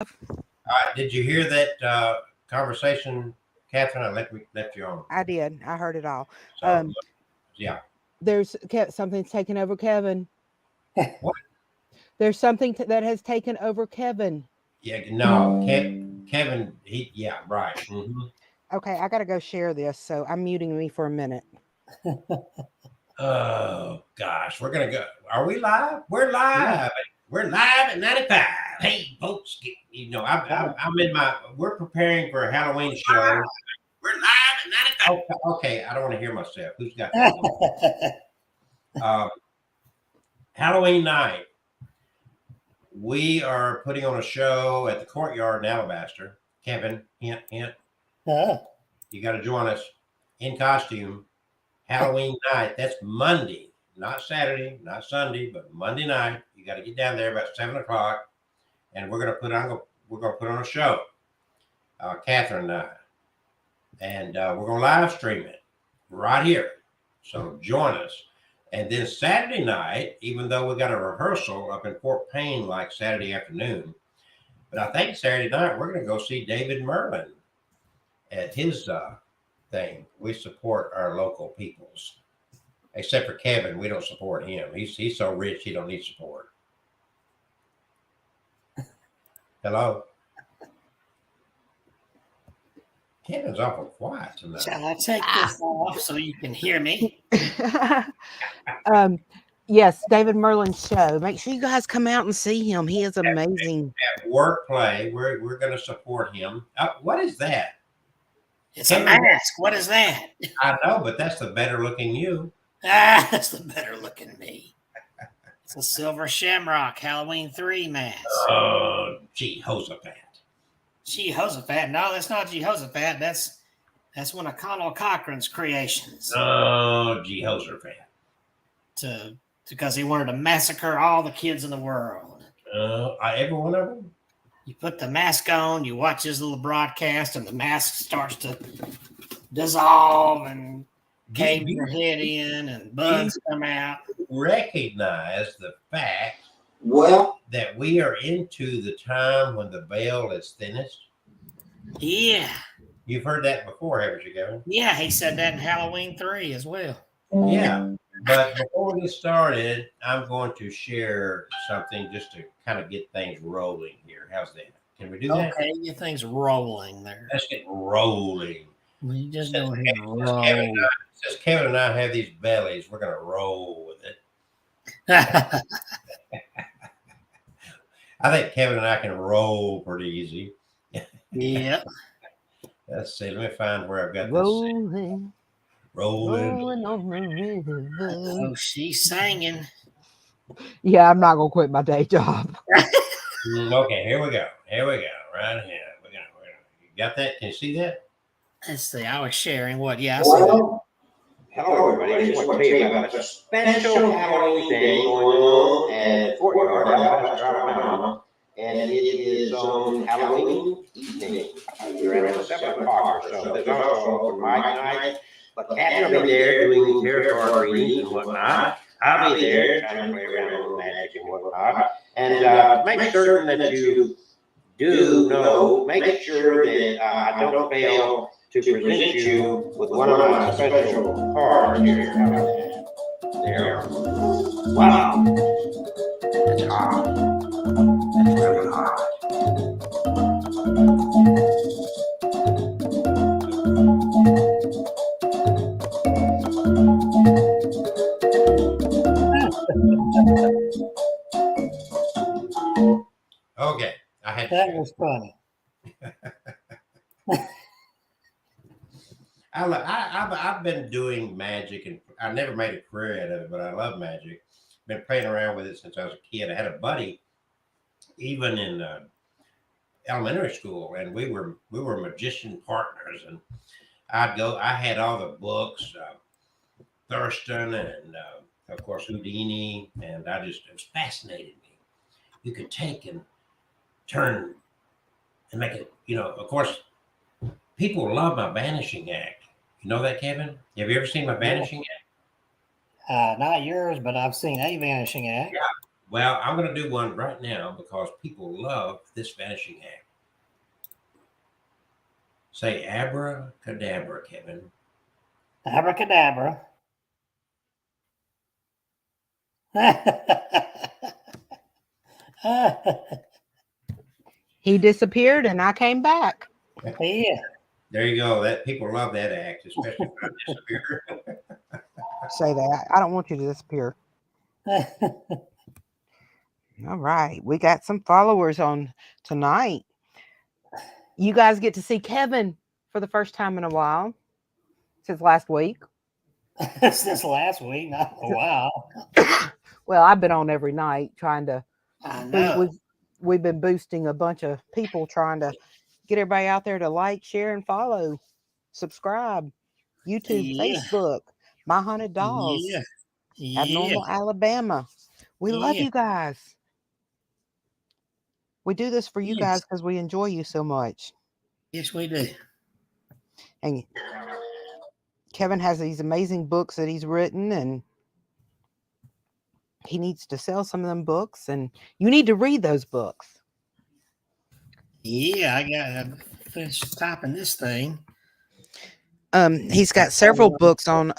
All right. Did you hear that conversation, Catherine? I left you on. I did. I heard it all. So Um, yeah. something's taken over Kevin. What? There's something that has taken over Kevin. Yeah. No. Kevin. Yeah. Right. Okay, I gotta go share this, so I'm muting me for a minute. Oh gosh, we're gonna go. Are we live? We're Yeah. live. We're live at 95. Hey, folks. I'm in my. We're preparing for a Halloween show. We're live at 95. Okay. Okay. I don't want to hear myself. Who's got that? Halloween night. We are putting on a show at the Courtyard in Alabaster. Kevin, hint, hint. You got to join us in costume. Halloween night. That's Monday, not Saturday, not Sunday, but Monday night. You got to get down there about 7:00, and we're gonna put on a show. Catherine and I, and we're gonna live stream it right here. So join us. And then Saturday night, even though we got a rehearsal up in Fort Payne like Saturday afternoon, but I think Saturday night we're going to go see David Merlin at his thing. We support our local peoples, except for Kevin. We don't support him. He's so rich he don't need support. Hello, Kevin's awful quiet tonight. Shall I take this off so you can hear me? Yes, David Merlin's show. Make sure you guys come out and see him. He is amazing. At work play, we're going to support him. What is that? It's a mask. What is that? I know, but that's the better looking you. That's the better looking me. It's a Silver Shamrock Halloween 3 mask. Oh, Jehoshaphat. Jehoshaphat? No, that's not Jehoshaphat. That's one of Connell Cochran's creations. Oh, Jehoshaphat. Because he wanted to massacre all the kids in the world. Every one of them? You put the mask on, you watch his little broadcast, and the mask starts to dissolve and cave your head in, and bugs come out. Recognize the fact that we are into the time when the veil is thinnest. Yeah. You've heard that before, haven't you, Kevin? Yeah, he said that in Halloween 3 as well. Yeah. But before we get started, I'm going to share something just to kind of get things rolling here. How's that? Can we do that? Okay, get things rolling there. Let's get rolling. Well, you just go ahead and roll. Since Kevin and I have these bellies, we're going to roll with it. I think Kevin and I can roll pretty easy. Yep. Let's see. Let me find where I've got Rolling. Rolling on the river. Oh, she's singing. Yeah, I'm not gonna quit my day job. Okay, here we go. Right here. You got that? Can you see that? Let's see. I was sharing what? Yeah, I see that. Hello, everybody. I just want to tell you about a special Halloween day going on at Courtyard, Alabama, and it is on Halloween evening. You're at 7 o'clock or so. There's also open mic night, but Catherine will be there doing tarot card readings and whatnot. I'll be there trying to play around with magic and whatnot. And make certain that you do know, make sure that I don't fail to present you with one of my special cards here. There. Wow. That's hot. That's really hot. Okay. That was funny. I've been doing magic, and I never made a career out of it, but I love magic. Been playing around with it since I was a kid. I had a buddy, even in elementary school, and we were magician partners. And I had all the books, Thurston, and of course Houdini, and it was fascinating me. You could take and turn and make it. Of course, people love my vanishing act. You know that, Kevin? Have you ever seen my vanishing act? Not yours, but I've seen a vanishing act. Yeah. Well, I'm going to do one right now because people love this vanishing act. Say abracadabra, Kevin. Abracadabra. He disappeared and I came back. Yeah. There you go. That people love that act, especially when I disappear. Say that. I don't want you to disappear. All right. We got some followers on tonight. You guys get to see Kevin for the first time in a while since last week. Since last week, not a while. Well, I've been on every night trying to. I know. We've been boosting a bunch of people trying to get everybody out there to like, share, and follow, subscribe, YouTube, Yeah. Facebook, My Haunted Dolls, Yeah. Yeah. Abnormal Alabama. We love Yeah. you guys. We do this for you Yes. guys because we enjoy you so much. Yes, we do. And Kevin has these amazing books that he's written, and he needs to sell some of them books, and you need to read those books. Yeah, I got to finish typing this thing. He's got several books on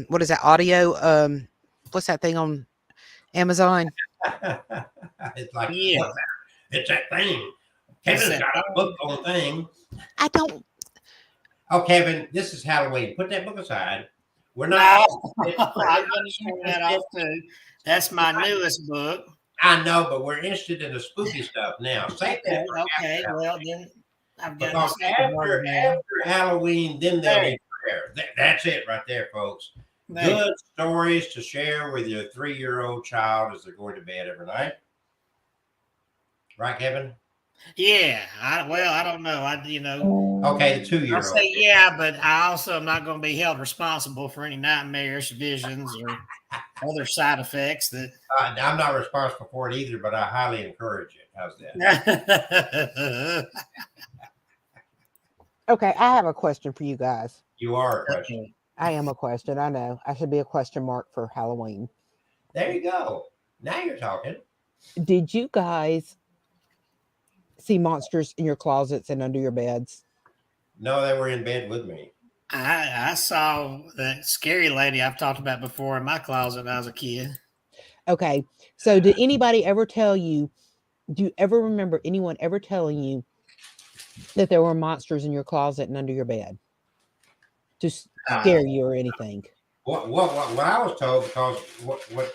what is that audio? What's that thing on Amazon? It's like, Yeah. it's that thing. Kevin's got a book on thing. I don't. Oh, Kevin, this is Halloween. Put that book aside. We're not. I'm going to turn that off too. That's my newest book. I know, but we're interested in the spooky stuff now. Say that. Okay. Well, then I've got Because after Halloween, then they'll need prayer. That's it right there, folks. Good stories to share with your 3-year-old child as they're going to bed every night. Right, Kevin? Yeah. I don't know. Okay, the 2-year-old. I'll say yeah, but I also am not going to be held responsible for any nightmares, visions, or other side effects that. I'm not responsible for it either, but I highly encourage it. How's that? Okay, I have a question for you guys. You are a question. I am a question. I know. I should be a question mark for Halloween. There you go. Now you're talking. Did you guys see monsters in your closets and under your beds? No, they were in bed with me. I saw that scary lady I've talked about before in my closet when I was a kid. Okay. So did anybody ever tell you, do you ever remember anyone ever telling you that there were monsters in your closet and under your bed to scare you or anything? What I was told, because what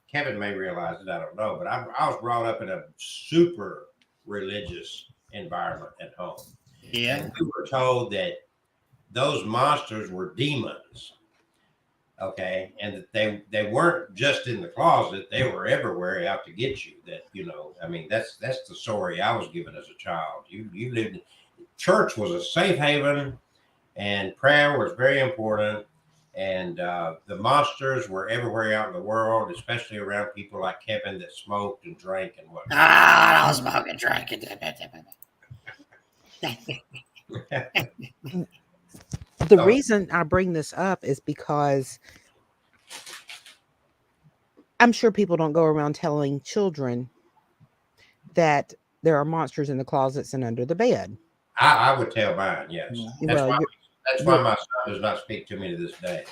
Kevin may realize it, I don't know, but I was brought up in a super religious environment at home. Yeah. And we were told that those monsters were demons. Okay. And that they weren't just in the closet, they were everywhere out to get you. That, I mean, that's the story I was given as a child. You lived, church was a safe haven, and prayer was very important. And the monsters were everywhere out in the world, especially around people like Kevin that smoked and drank and whatnot. I was smoking, drinking. The reason I bring this up is because I'm sure people don't go around telling children that there are monsters in the closets and under the bed. I would tell mine, yes. That's why my son does not speak to me to this day.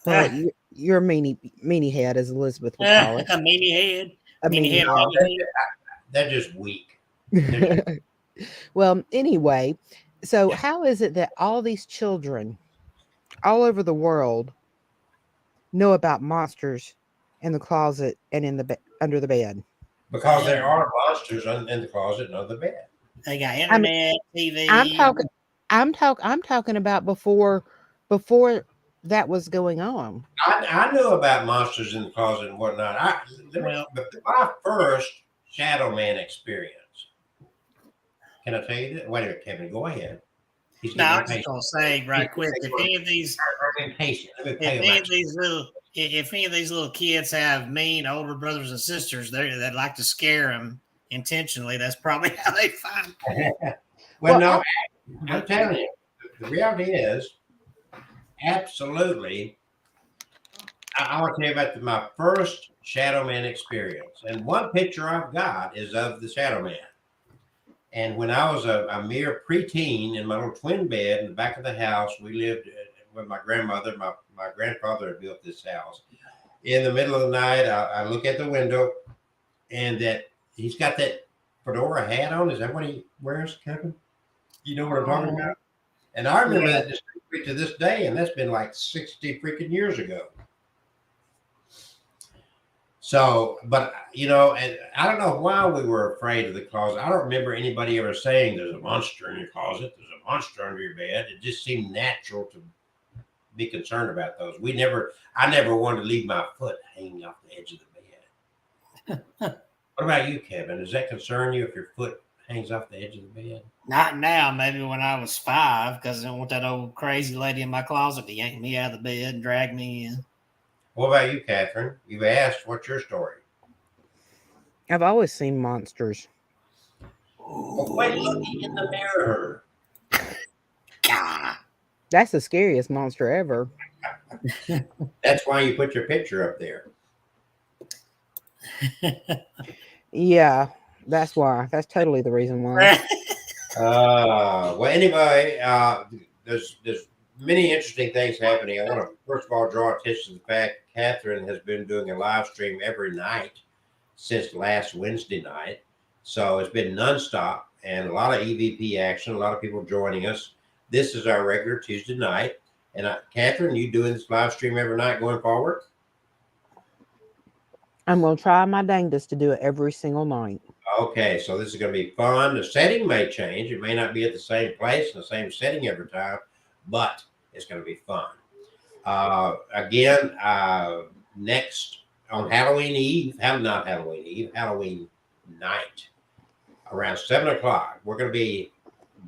Well, you're a meanie head, as Elizabeth would call it. A meanie head. A meanie head. They're just weak. Well, anyway, so how is it that all these children all over the world know about monsters in the closet and in the under the bed? Because there are monsters in the closet and under the bed. They got internet, TV. I'm talking about before that was going on. I knew about monsters in the closet and whatnot. My first Shadow Man experience. Can I tell you that? Wait a minute, Kevin. Go ahead. I was just gonna say right quick. If any of these little kids have mean older brothers and sisters that like to scare them intentionally, that's probably how they find them. No, I'm telling you, the reality is, absolutely, I want to tell you about my first Shadow Man experience. And one picture I've got is of the Shadow Man. And when I was a mere preteen in my little twin bed in the back of the house, we lived with my grandmother. My grandfather had built this house. In the middle of the night, I look at the window, and that he's got that fedora hat on. Is that what he wears, Kevin? You know what I'm talking about? And I remember that distinctly to this day, and that's been like 60 freaking years ago. So, but and I don't know why we were afraid of the closet. I don't remember anybody ever saying there's a monster in your closet, there's a monster under your bed. It just seemed natural to be concerned about those. I never wanted to leave my foot hanging off the edge of the bed. What about you, Kevin? Does that concern you if your foot hangs off the edge of the bed? Not now, maybe when I was 5, because I don't want that old crazy lady in my closet to yank me out of the bed and drag me in. What about you, Catherine? You've asked, what's your story? I've always seen monsters. Well, quit looking in the mirror. God. That's the scariest monster ever. That's why you put your picture up there. Yeah, that's why. That's totally the reason why. Well, anyway, there's many interesting things happening. I want to first of all draw attention to the fact Catherine has been doing a live stream every night since last Wednesday night. So it's been nonstop and a lot of EVP action, a lot of people joining us. This is our regular Tuesday night. And Catherine, you doing this live stream every night going forward? I'm going to try my dangest to do it every single night. Okay, so this is going to be fun. The setting may change. It may not be at the same place, in the same setting every time, but it's going to be fun. Again, next on Halloween Eve, Halloween night, around 7 o'clock, we're going to be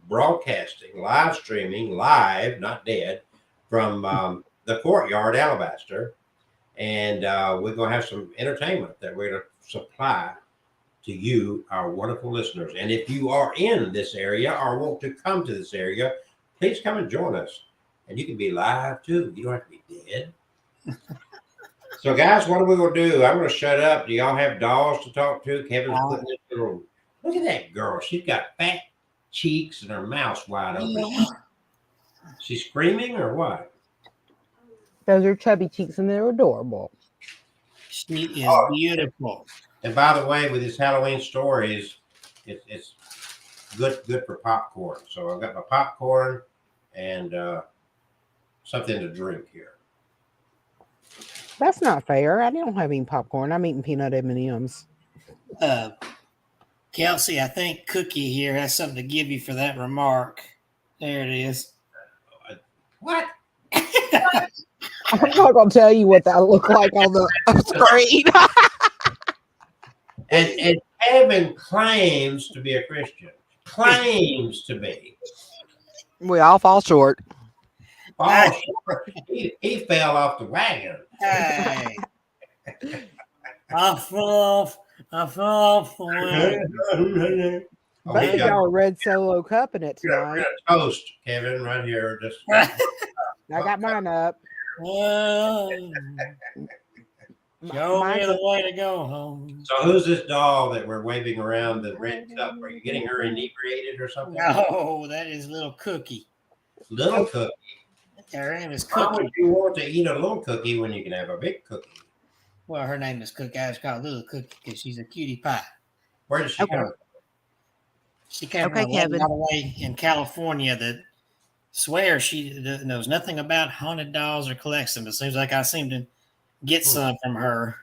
broadcasting, live streaming, live, not dead, from the Courtyard, Alabaster. And we're going to have some entertainment that we're going to supply to you, our wonderful listeners. And if you are in this area or want to come to this area, please come and join us. And you can be live too. You don't have to be dead. So, guys, what are we going to do? I'm going to shut up. Do y'all have dolls to talk to? Kevin's putting this little. Look at that girl. She's got fat cheeks and her mouth's wide open. Yeah. She's screaming or what? Those are chubby cheeks and they're adorable. She is beautiful. And by the way, with his Halloween stories, it's good for popcorn. So I've got my popcorn and something to drink here. That's not fair. I don't have any popcorn. I'm eating peanut M&Ms. Kelsey, I think Cookie here has something to give you for that remark. There it is. What? I'm not going to tell you what that looked like on the screen. And Kevin claims to be a Christian. Claims to be. We all fall short. He fell off the wagon. Hey. I fell off the wagon. I think y'all a red Solo cup in it tonight. We're gonna toast, Kevin, right here. Just I got mine up. Show me the way to go home. So who's this doll that we're waving around the red cup? Are you getting her inebriated or something? No, that is little Cookie. Little Cookie. Her name is Why Cookie. would you want to eat a little cookie when you can have a big cookie? Well, her name is Cookie. I just call her Little Cookie because she's a cutie pie. Where does she come from? She came from all the way in California that swears she knows nothing about haunted dolls or collects them. It seems like I seem to get some from her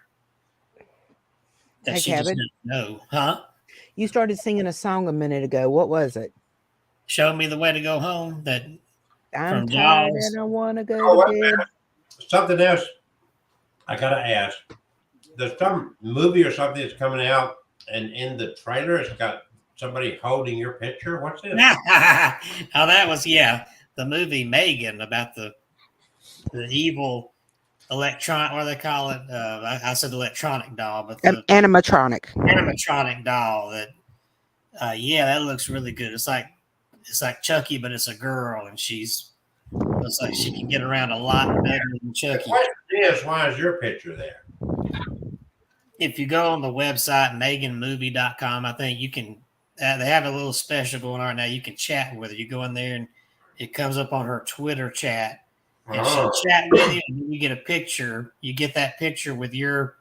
that she just doesn't know. Huh? You started singing a song a minute ago. What was it? Show me the way to go home. That I'm tired and I want to go to bed. Something else I got to ask. There's some movie or something that's coming out, and in the trailer, it's got somebody holding your picture. What's this? Oh, that was, the movie Megan about the evil electronic, what do they call it? I said electronic doll, but the animatronic doll that, that looks really good. It's like Chucky, but it's a girl, and looks like she can get around a lot better than Chucky. The question is, why is your picture there? If you go on the website, meganmovie.com, I think you can, they have a little special going on right now. You can chat with her. You go in there and it comes up on her Twitter chat. And she'll chat with you, and you get a picture. You get that picture with your,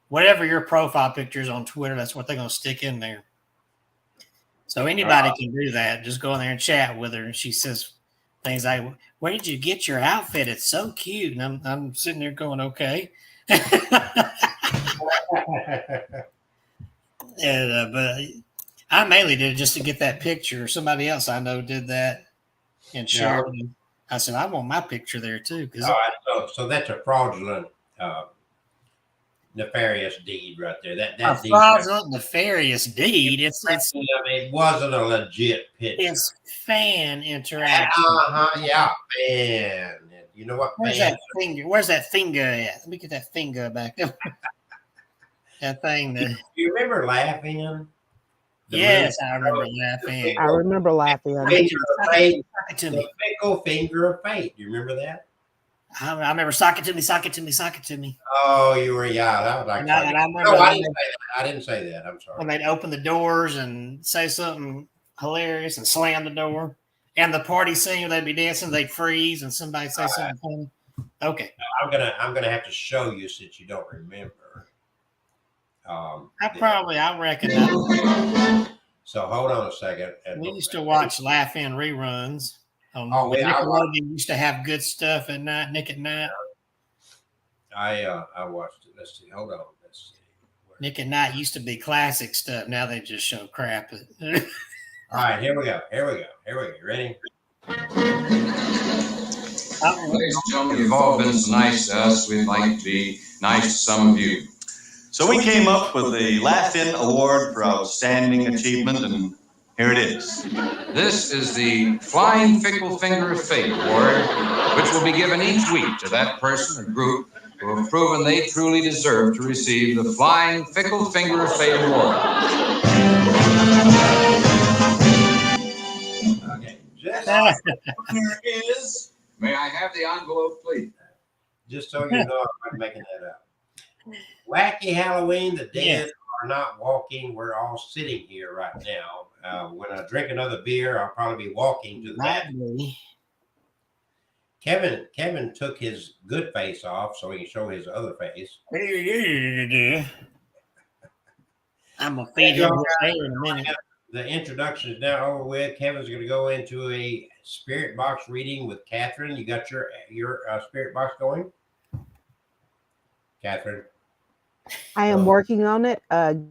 whatever your profile picture is on Twitter, that's what they're going to stick in there. So anybody can do that. Just go in there and chat with her. And she says things like, where did you get your outfit? It's so cute. And I'm sitting there going, okay. And, but I mainly did it just to get that picture. Somebody else I know did that and shared it. I said, I want my picture there too. So that's a fraudulent, nefarious deed right there. That a fraudulent, nefarious deed. It wasn't a legit picture. It's fan interaction. Yeah, fan. You know what? Where's that finger? Where's that finger at? Let me get that finger back there. That thing. You remember Laughing? Yes, I remember Laughing. I remember Laughing. The fickle finger of fate. You remember that? I remember sock it to me, sock it to me, sock it to me. Oh, you were, yeah. That was like. And I remember no, I didn't say that. I didn't say that. I'm sorry. When they'd open the doors and say something hilarious and slam the door, and the party scene, they'd be dancing, they'd freeze, and somebody say something funny. Okay, I'm gonna have to show you since you don't remember. I reckon. So hold on a second. We used to watch Laugh-In reruns. Nickelodeon used to have good stuff at night. Nick at Night. I watched it. Let's see. Hold on. Let's see. Nick at Night used to be classic stuff. Now they just show crap. All right, here we go. You ready? Ladies and gentlemen, you've all been so nice to us. We'd like to be nice to some of you. So we came up with the Laugh-In Award for Outstanding Achievement, and here it is. This is the Flying Fickle Finger of Fate Award, which will be given each week to that person or group who have proven they truly deserve to receive the Flying Fickle Finger of Fate Award. Okay. Here is. May I have the envelope, please? Just so you know, I'm making that up. Wacky Halloween, the dead are not walking. We're all sitting here right now. When I drink another beer, I'll probably be walking to the bathroom. Kevin took his good face off so he can show his other face. I'm going to feed him in a minute. The introduction is now over with. Kevin's going to go into a spirit box reading with Catherine. You got your spirit box going? Catherine? I am working on it. We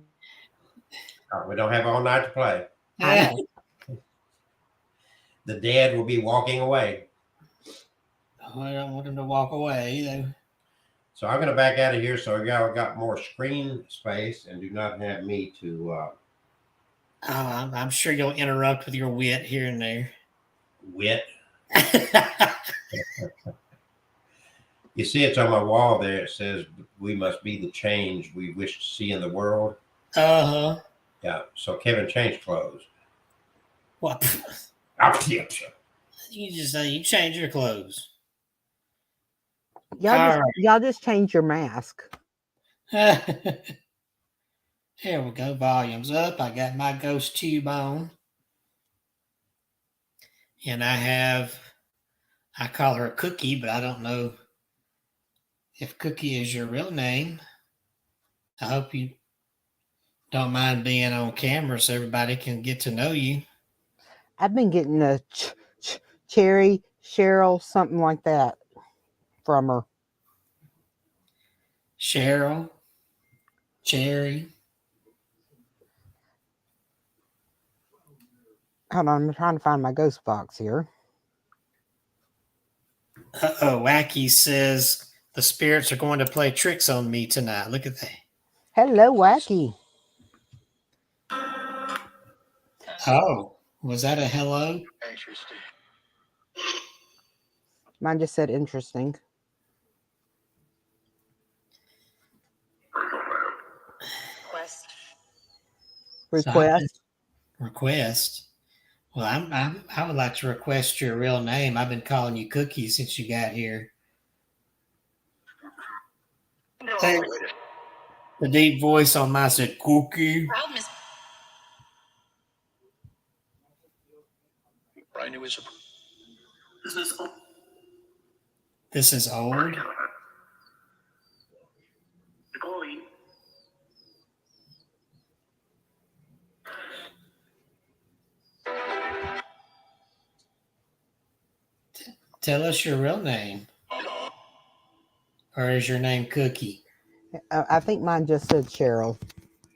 don't have all night to play. The dead will be walking away. Oh, I don't want him to walk away either. So I'm going to back out of here so y'all got more screen space and do not have me to... I'm sure you'll interrupt with your wit here and there. Wit? You see, it's on my wall there. It says, we must be the change we wish to see in the world. Uh-huh. Yeah, so Kevin changed clothes. What? You just say you change your clothes. Y'all just change your mask. Here we go. Volume's up. I got my ghost tube on. And I call her Cookie, but I don't know if Cookie is your real name. I hope you don't mind being on camera so everybody can get to know you. I've been getting a Cherry, Cheryl, something like that from her. Cheryl, Cherry. Hold on, I'm trying to find my ghost box here. Wacky says the spirits are going to play tricks on me tonight. Look at that. Hello, Wacky. Oh, was that a hello? Interesting. Mine just said interesting. Request. Request. Well, I would like to request your real name. I've been calling you Cookie since you got here. The deep voice on my said, Cookie. This is old. Tell us your real name. Or is your name Cookie? I think mine just said Cheryl.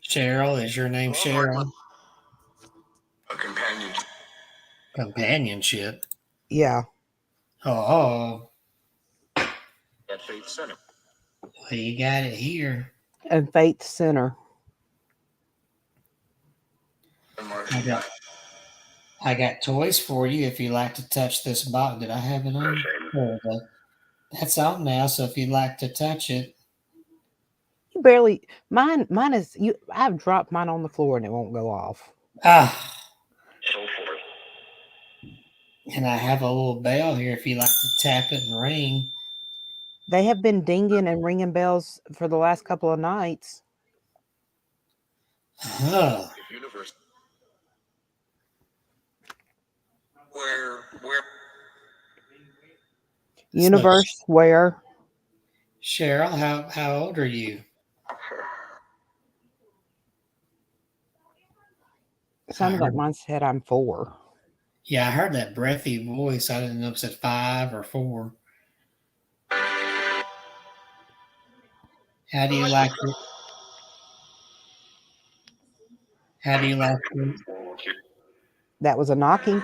Cheryl, is your name Cheryl? A companionship. Companionship? Yeah. Oh. At Faith Center. Well, you got it here. And Faith Center. I got toys for you if you'd like to touch this box. Did I have it on? That's on now, so if you'd like to touch it. You barely mine is you I've dropped mine on the floor and it won't go off. Ah. And I have a little bell here if you'd like to tap it and ring. They have been dinging and ringing bells for the last couple of nights. Huh. Where Universe where? Cheryl, how old are you? Sounded like mine said I'm 4. Yeah, I heard that breathy voice. I didn't know if it said 5 or 4. How do you like it? How do you like it? That was a knocking.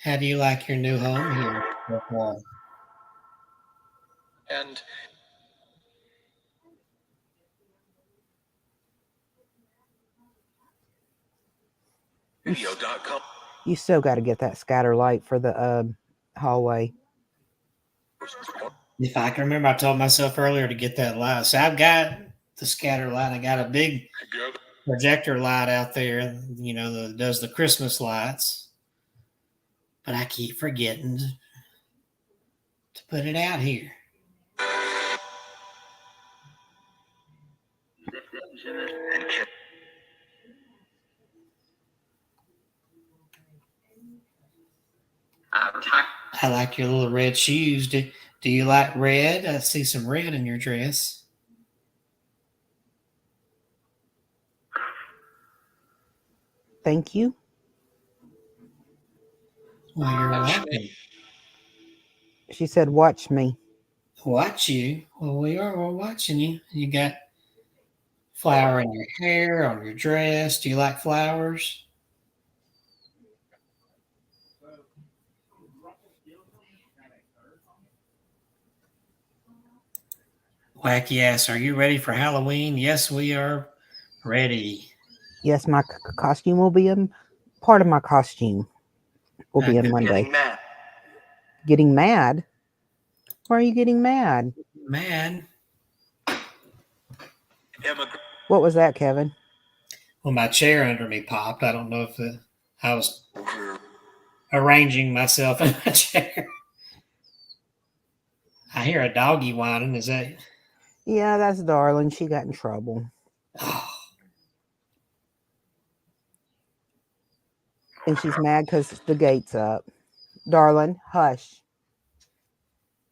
How do you like your new home here? and video.com. You still got to get that scatter light for the hallway. If I can remember, I told myself earlier to get that light. So I've got the scatter light. I got a big projector light out there, you know, that does the Christmas lights. But I keep forgetting to put it out here. I like your little red shoes. Do you like red? I see some red in your dress. Thank you. Well, you're welcome. She said, watch me. Watch you? Well, we're watching you. You got flower in your hair, on your dress. Do you like flowers? Wacky ass, are you ready for Halloween? Yes, we are ready. Yes, my costume will be in part of my costume will be in Monday. Getting mad. Getting mad? Why are you getting mad? Mad? What was that, Kevin? Well, my chair under me popped. I don't know if I was arranging myself in my chair. I hear a doggy whining. Is that? Yeah, that's Darling. She got in trouble. Oh. And she's mad because the gate's up. Darling, hush.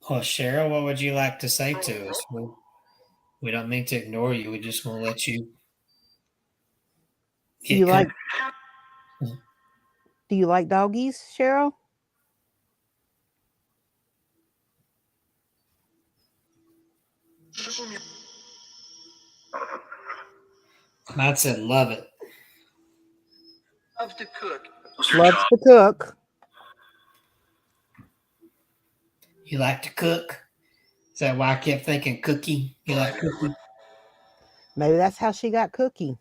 Well, Cheryl, what would you like to say to us? We don't mean to ignore you. We just want to let you. Do you like doggies, Cheryl? Mine said, love it. Love to cook. Loves to cook. You like to cook? Is that why I kept thinking cookie? You like cookie? Maybe that's how she got Cookie.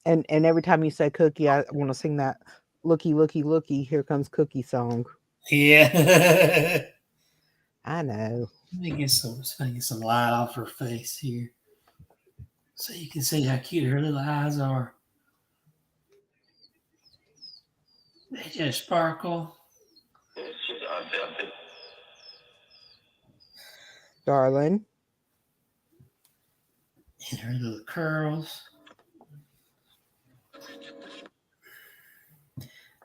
And every time you say Cookie, I want to sing that "Looky, looky, looky, here comes Cookie" song. Yeah. I know. Let me get some light off her face here. So you can see how cute her little eyes are. They just sparkle. Darling. And her little curls.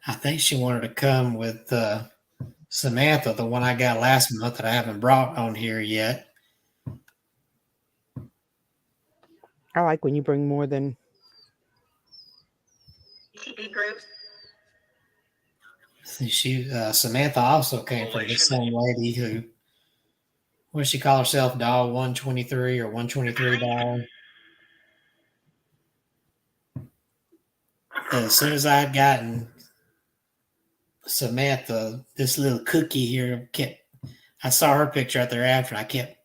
I think she wanted to come with Samantha, the one I got last month that I haven't brought on here yet. I like when you bring more than TV groups. See, Samantha also came from the same lady who, what does she call herself? Doll 123 or 123 doll. As soon as I had gotten Samantha, this little cookie here I saw her picture out there after, and I kept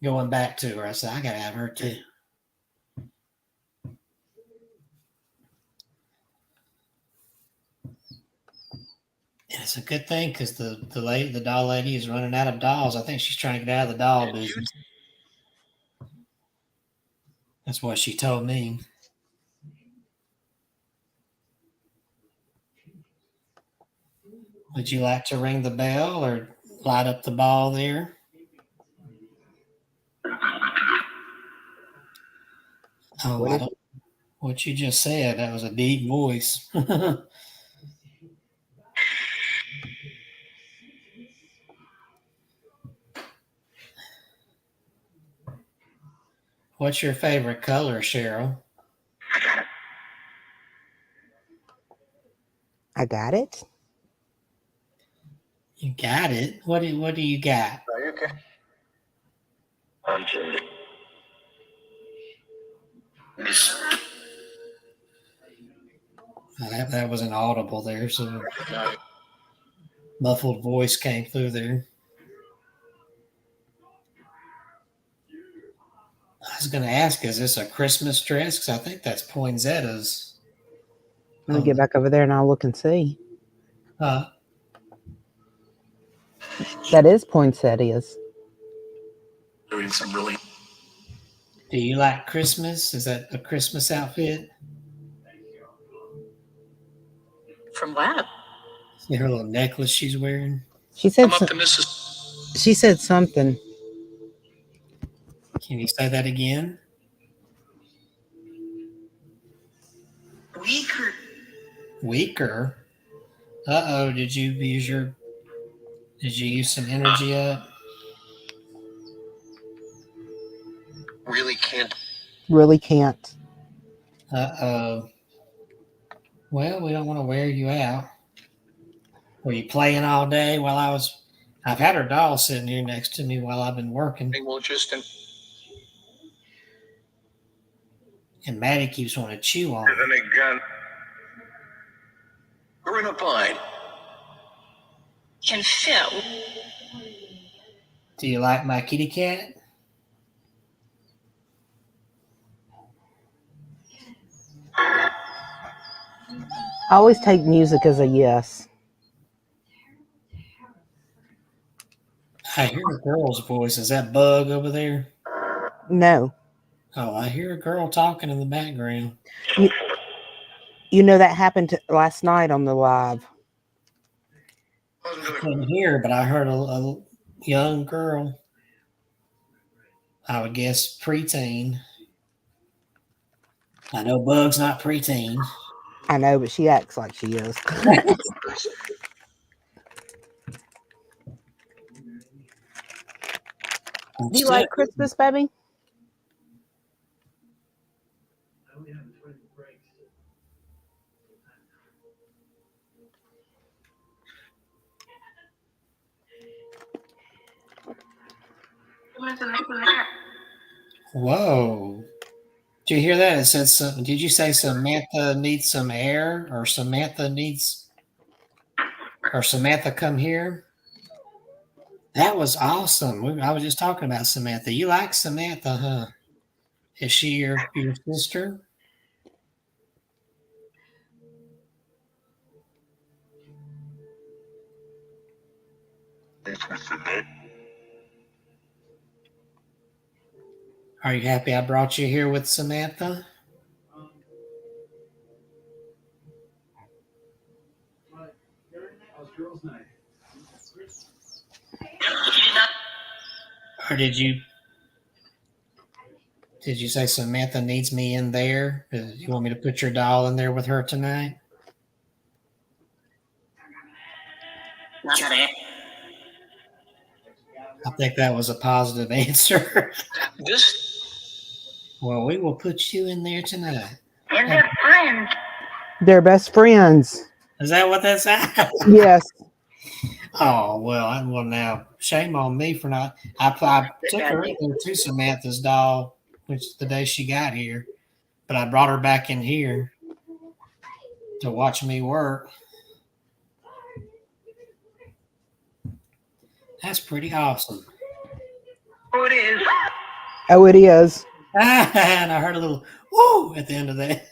going back to her. I said, I got to have her too. And it's a good thing because the doll lady is running out of dolls. I think she's trying to get out of the doll business. That's what she told me. Would you like to ring the bell or light up the ball there? Oh, what you just said, that was a deep voice. What's your favorite color, Cheryl? I got it. You got it. What do you got? Are you okay? That was an audible there, so muffled voice came through there. I was going to ask, is this a Christmas dress? Because I think that's Poinsettia's. Let me get back over there and I'll look and see. That is Poinsettia's. Doing some really. Do you like Christmas? Is that a Christmas outfit? From what? See her little necklace she's wearing? She said She said something. Can you say that again? Weaker? Uh-oh, did you use some energy up? really can't. Really can't. Uh-oh. Well, we don't want to wear you out. Were you playing all day while I've had her doll sitting here next to me while I've been working. We'll just. And Maddie keeps wanting to chew on it. We're in a bind. Can Phil? Do you like my kitty cat? I always take music as a yes. I hear a girl's voice. Is that Bug over there? No. Oh, I hear a girl talking in the background. You know that happened last night on the live. I couldn't hear, but I heard a young girl. I would guess preteen. I know Bug's not preteen. I know, but she acts like she is. Do you like Christmas, baby? Whoa. Did you hear that? It said something. Did you say Samantha needs some air or Samantha come here? That was awesome. I was just talking about Samantha. You like Samantha, huh? Is she your sister? Are you happy I brought you here with Samantha? Or did you say Samantha needs me in there? You want me to put your doll in there with her tonight? I think that was a positive answer. Well, we will put you in there tonight. And they're friends. They're best friends. Is that what that said? Yes. Oh, well, now, shame on me for not. I took her in there to Samantha's doll, which the day she got here, but I brought her back in here to watch me work. That's pretty awesome. Oh, it is. Oh, it is. And I heard a little woo at the end of that.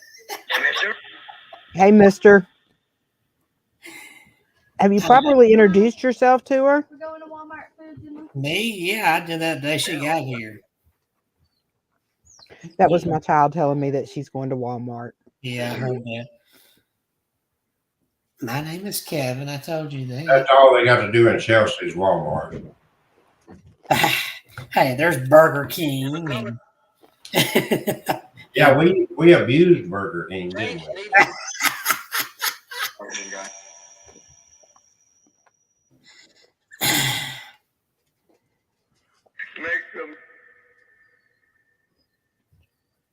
Hey, mister. Have you properly introduced yourself to her? We're going to Walmart foods. Me? Yeah, I did that the day she got here. That was my child telling me that she's going to Walmart. Yeah, I heard that. My name is Kevin. I told you that. That's all they got to do in Chelsea's Walmart. Hey, there's Burger King. Yeah, we abused Burger King, didn't we?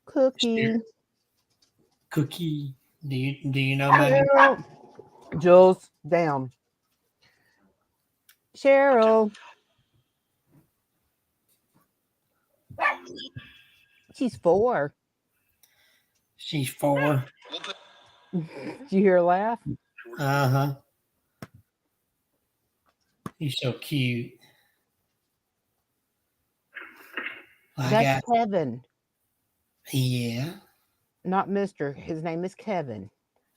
Cookie. Cookie. Do you know my Jules, down. Cheryl. She's 4. She's 4. Did you hear her laugh? Uh-huh. He's so cute. That's Kevin. Yeah. Not Mr. His name is Kevin.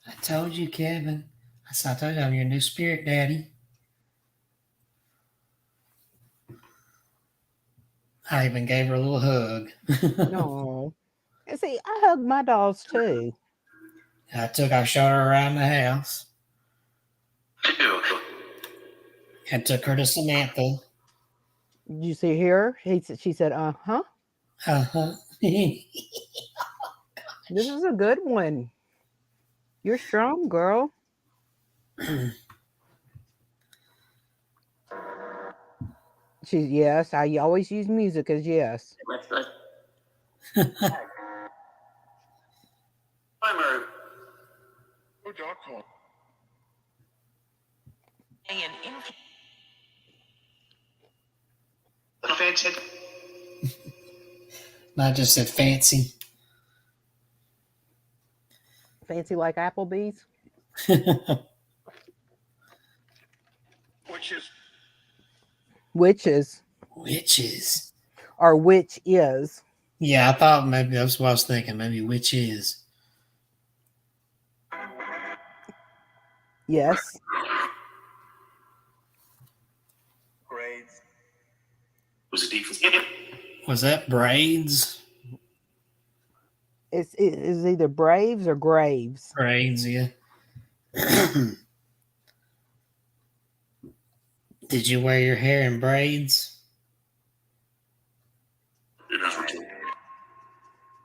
I told you, Kevin. I told you I'm your new spirit daddy. I even gave her a little hug. No. See, I hug my dolls too. I showed her around the house. And took her to Samantha. Did you see her? She said, uh-huh. Uh-huh. This is a good one. You're strong, girl. She's yes. I always use music as yes. I just said fancy. Fancy like Applebee's? Witches. Witches. Or which is. Yeah, I thought maybe that's what I was thinking. Maybe which is. Yes. Braids. Was that braids? It's either Braves or Graves. Braids, yeah. Did you wear your hair in braids?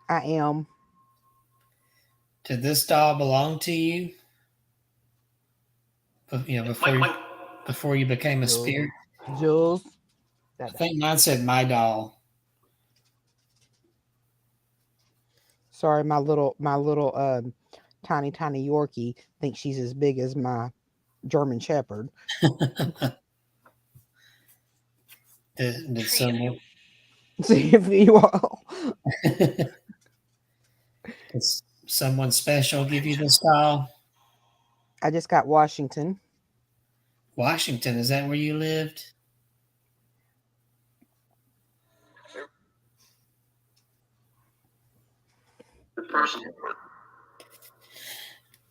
I am. Did this doll belong to you? You know, before you became a spirit? Jules. I think mine said my doll. Sorry, my little tiny Yorkie thinks she's as big as my German Shepherd. Did someone see if you all did someone special give you this doll? I just got Washington. Washington, is that where you lived?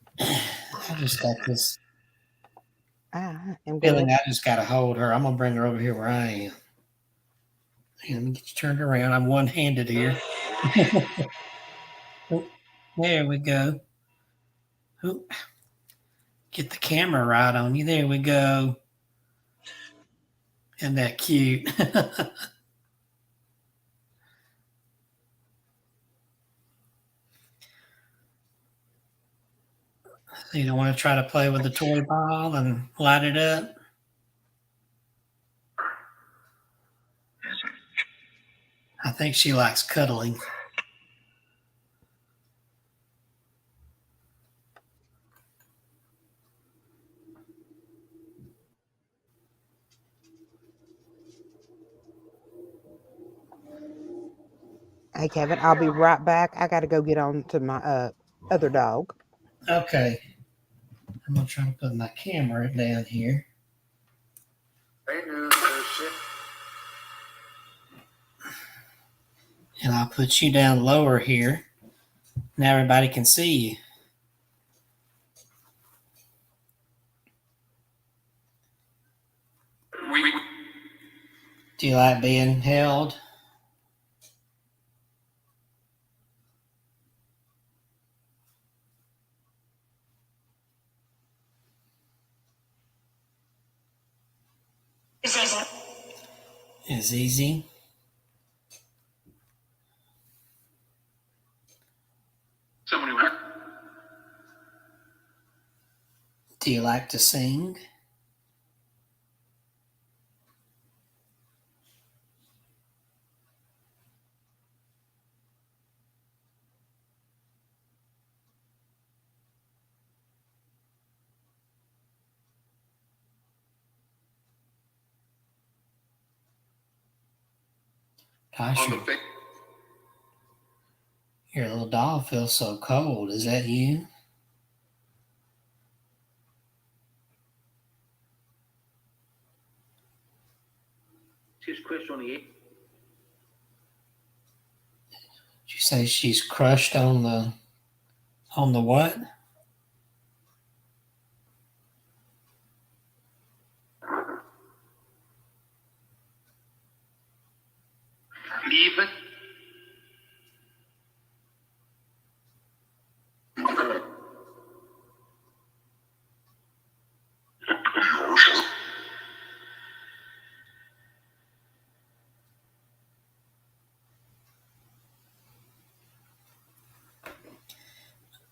I just got this feeling I just got to hold her. I'm going to bring her over here where I am. Let me get you turned around. I'm one-handed here. Oh, there we go. Oh, get the camera right on you. There we go. Isn't that cute? So you don't want to try to play with the toy ball and light it up? I think she likes cuddling. Hey, Kevin, I'll be right back. I got to go get on to my other dog. Okay. I'm going to try to put my camera down here. And I'll put you down lower here. Now everybody can see you. Do you like being held? Is easy. Do you like to sing? Gosh, your little doll feels so cold. Is that you? She's crushed on the egg. Did you say she's crushed on the what? Leave.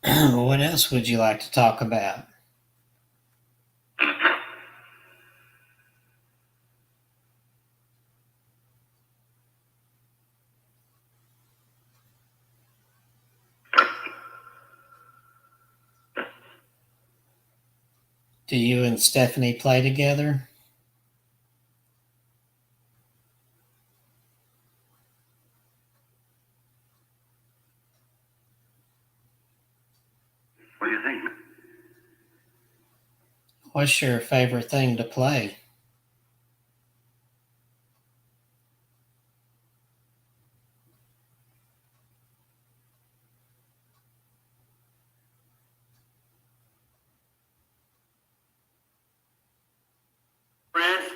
What else would you like to talk about? Do you and Stephanie play together? What do you think? What's your favorite thing to play? Friend?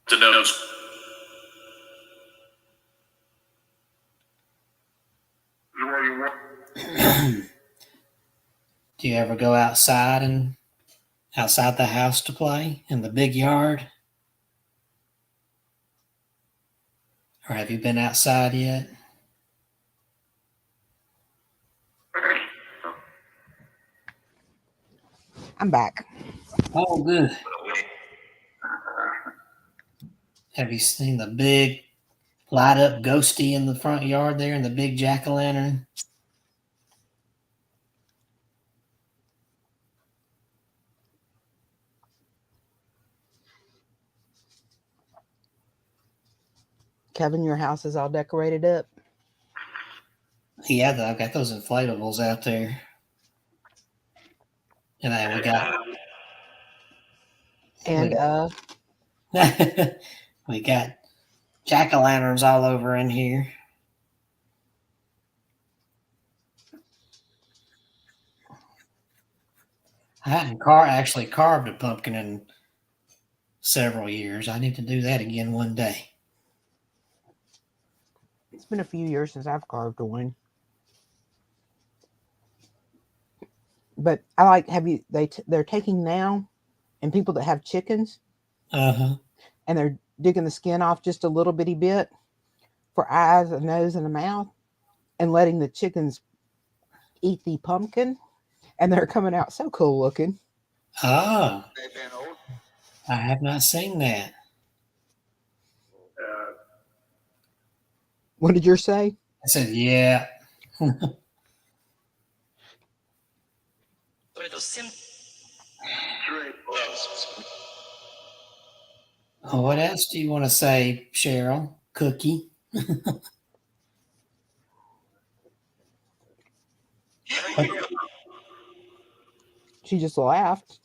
To nose. Do you ever go outside the house to play in the big yard? Or have you been outside yet? I'm back. Oh, good. Have you seen the big light up ghosty in the front yard there and the big jack-o'-lantern? Kevin, your house is all decorated up. Yeah, I've got those inflatables out there. And then we got jack-o'-lanterns all over in here. I hadn't actually carved a pumpkin in several years. I need to do that again one day. It's been a few years since I've carved one. But I like they're taking now, and people that have chickens, Uh-huh. and they're digging the skin off just a little bitty bit for eyes, a nose, and a mouth, and letting the chickens eat the pumpkin, and they're coming out so cool looking. Ah, I have not seen that. What did yours say? I said, yeah. What else do you want to say, Cheryl? Cookie? She just laughed.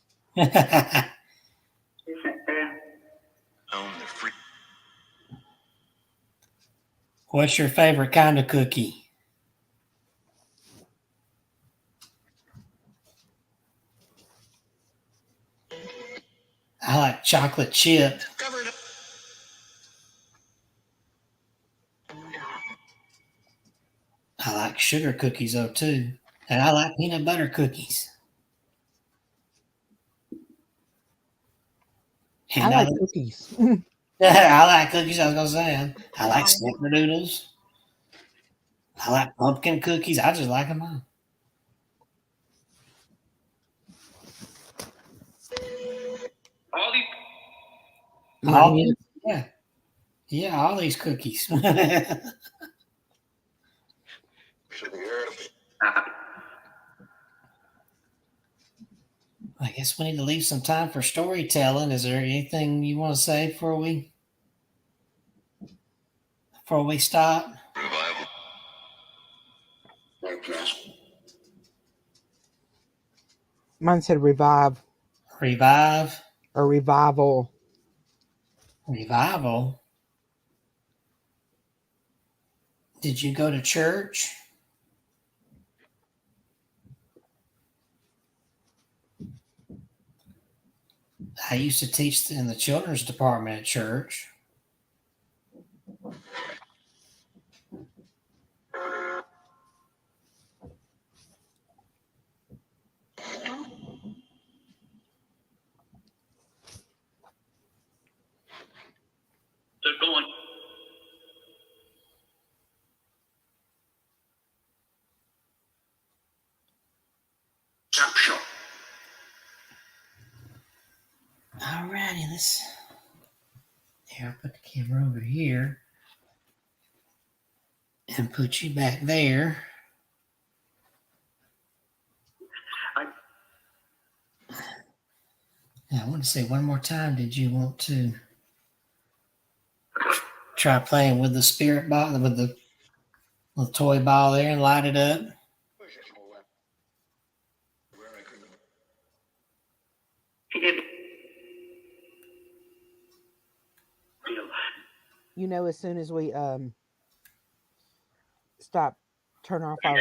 What's your favorite kind of cookie? I like chocolate chip. I like sugar cookies though too. And I like peanut butter cookies. And I like cookies. I like cookies, I was gonna say. I like snickerdoodles. I like pumpkin cookies. I just like them all. Yeah, all these cookies. I guess we need to leave some time for storytelling. Is there anything you want to say before we stop? Mine said revive. Revive? Or revival. Revival? Did you go to church? I used to teach in the children's department at church. They're going. Jump shot. Alrighty, I'll put the camera over here and put you back there. I want to say one more time, did you want to try playing with the spirit ball, with the little toy ball there and light it up? You know, as soon as we turn off our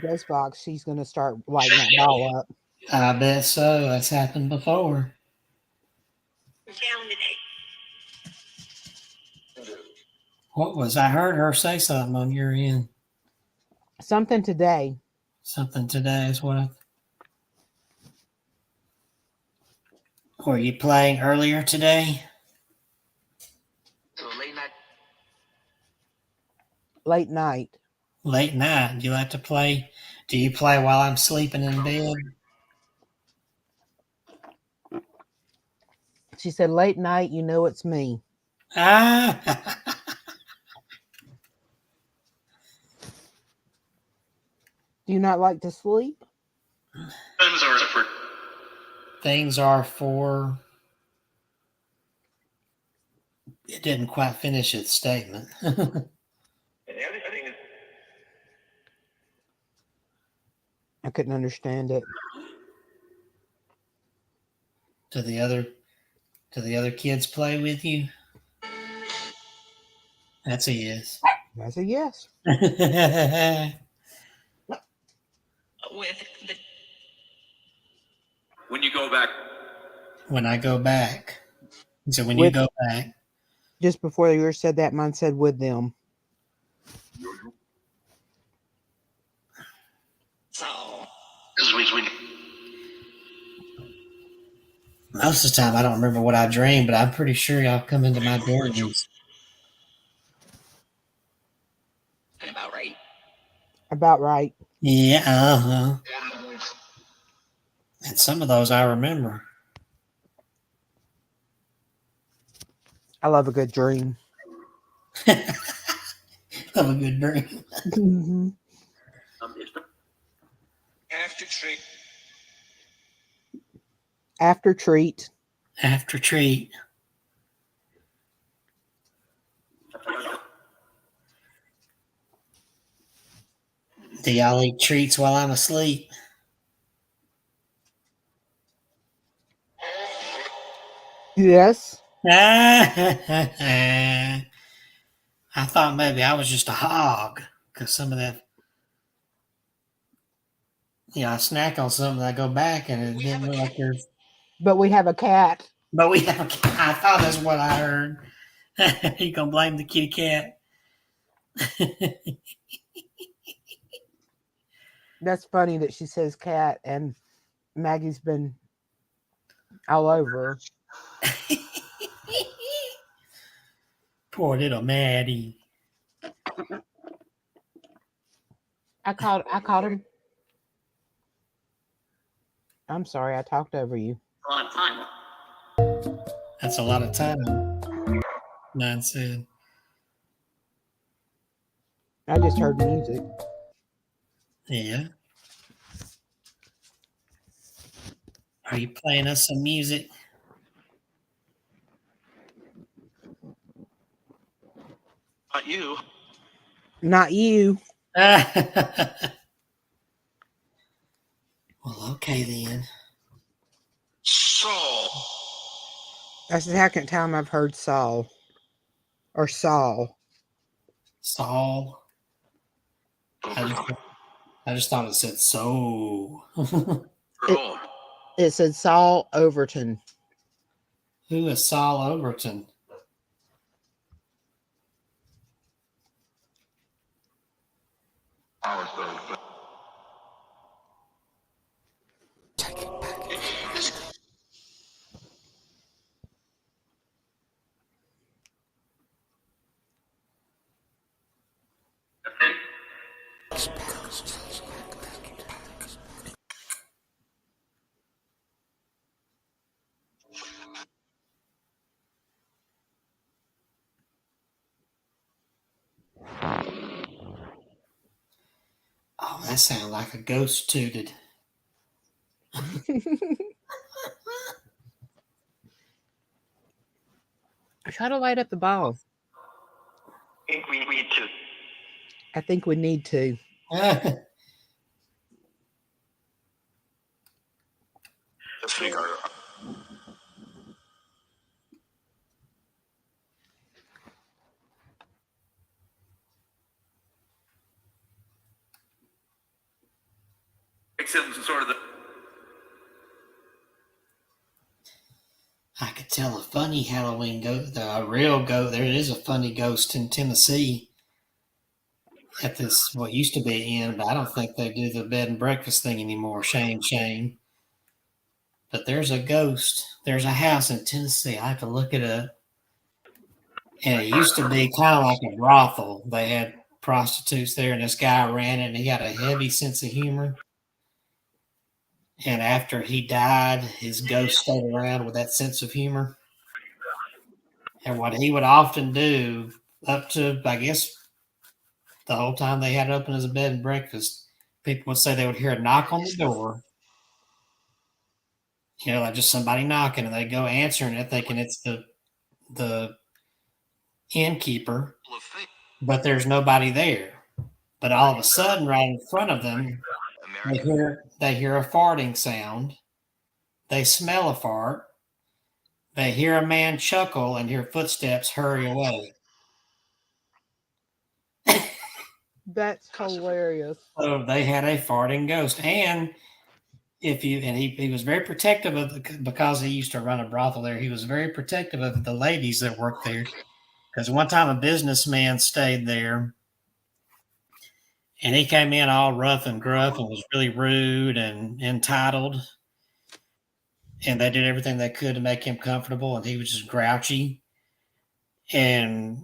ghost box, she's going to start lighting that ball up. I bet so. That's happened before. What was? I heard her say something on your end. Something today. Something today is what. Were you playing earlier today? Late night. Late night. Do you like to play? Do you play while I'm sleeping in bed? She said, late night, you know it's me. Ah! Do you not like to sleep? Things are for. It didn't quite finish its statement. I couldn't understand it. Do the other kids play with you? That's a yes. That's a yes. When you go back. When I go back. So when you go back. Just before yours said that, mine said with them. Most of the time, I don't remember what I dream, but I'm pretty sure y'all come into my dreams. About right. Yeah, And some of those I remember. I love a good dream. Love a good dream. Mm-hmm. After treat. After treat. After treat. Do y'all eat treats while I'm asleep? Yes. I thought maybe I was just a hog because some of that, I snack on something, I go back and it didn't look like there's. But we have a cat. But we have a cat. I thought that's what I heard. You gonna blame the kitty cat? That's funny that she says cat, and Maggie's been all over. Poor little Maddie. I called him. I'm sorry, I talked over you. A lot of time. That's a lot of time. Nine said. I just heard music. Yeah. Are you playing us some music? Not you. Not you. Well, okay then. Saul. That's the second time I've heard Saul. Or Saul. Saul. I just thought it said so. It said Saul Overton. Who is Saul Overton? Oh, that sounded like a ghost tooted. Try to light up the ball. I think we need to. I think we need to. Sort of the. I could tell a funny Halloween ghost, a real ghost. There is a funny ghost in Tennessee at this, what used to be inn, but I don't think they do the bed and breakfast thing anymore. Shame. But there's a ghost. There's a house in Tennessee. I have to look it up. And it used to be kind of like a brothel. They had prostitutes there, and this guy ran it, and he had a heavy sense of humor. And after he died, his ghost stayed around with that sense of humor. And what he would often do, up to, I guess, the whole time they had it open as a bed and breakfast, people would say they would hear a knock on the door. Like just somebody knocking, and they go answering it, thinking it's the innkeeper, but there's nobody there. But all of a sudden, right in front of them, they hear a farting sound. They smell a fart. They hear a man chuckle and hear footsteps hurry away. That's hilarious. So they had a farting ghost. And he was very protective of because he used to run a brothel there. He was very protective of the ladies that worked there. Because one time a businessman stayed there, and he came in all rough and gruff and was really rude and entitled. And they did everything they could to make him comfortable, and he was just grouchy. And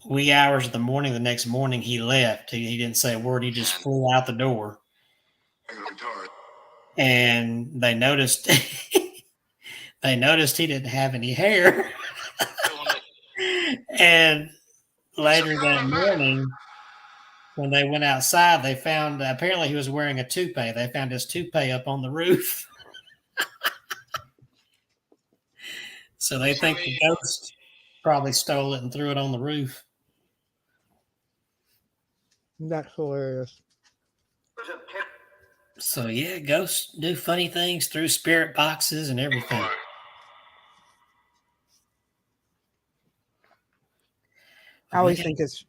wee hours of the morning, the next morning, he left. He didn't say a word. He just flew out the door. And they noticed he didn't have any hair. And later that morning, when they went outside, they found apparently he was wearing a toupee. They found his toupee up on the roof. So they think the ghost probably stole it and threw it on the roof. That's hilarious. So yeah, ghosts do funny things through spirit boxes and everything. I always think it's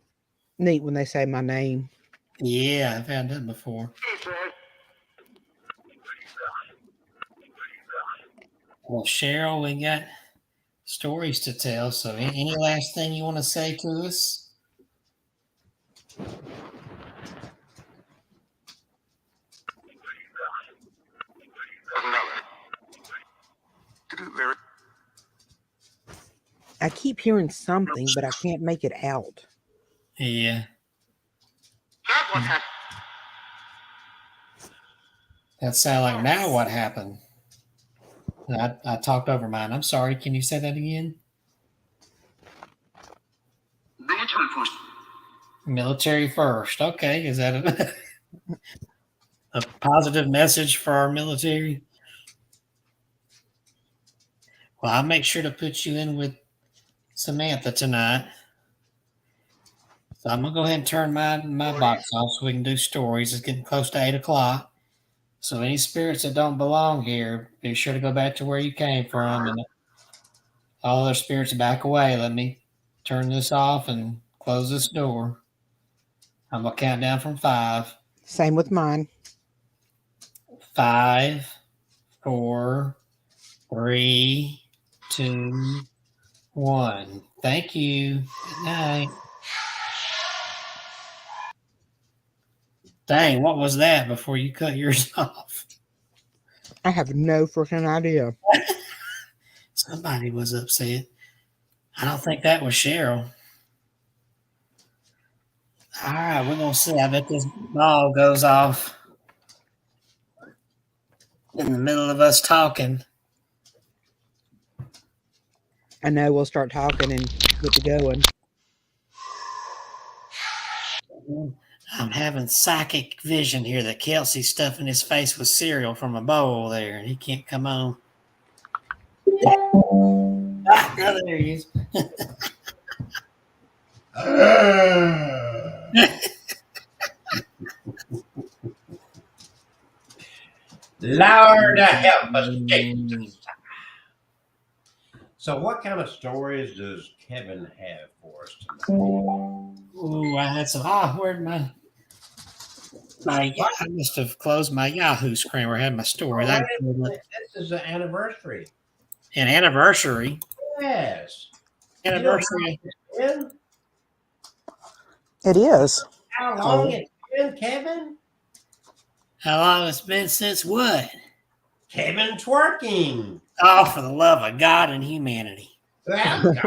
neat when they say my name. Yeah, I've had that before. Well, Cheryl, we got stories to tell. So any last thing you want to say to us? I keep hearing something, but I can't make it out. Yeah. That sound like now what happened? I talked over mine. I'm sorry. Can you say that again? Military first. Okay. Is that a positive message for our military? Well, I'll make sure to put you in with Samantha tonight. So I'm going to go ahead and turn my box off so we can do stories. It's getting close to 8 o'clock. So any spirits that don't belong here, be sure to go back to where you came from. And all other spirits back away. Let me turn this off and close this door. I'm going to count down from 5. Same with mine. 5, 4, 3, 2, 1. Thank you. Good night. Dang, what was that before you cut yours off? I have no freaking idea. Somebody was upset. I don't think that was Cheryl. All right, we're going to see. I bet this ball goes off in the middle of us talking. I know we'll start talking and get to going. I'm having psychic vision here that Kelsey's stuffing his face with cereal from a bowl there, and he can't come on. Ah, there he is. Lord help us, Jesus. So what kind of stories does Kevin have for us tonight? Oh, I had some. Where'd my I must have closed my Yahoo screen where I had my story. This is an anniversary. An anniversary? Yes. Anniversary. It is. How long it's been, Kevin? How long it's been since what? Kevin twerking. Oh, for the love of God and humanity. Well, God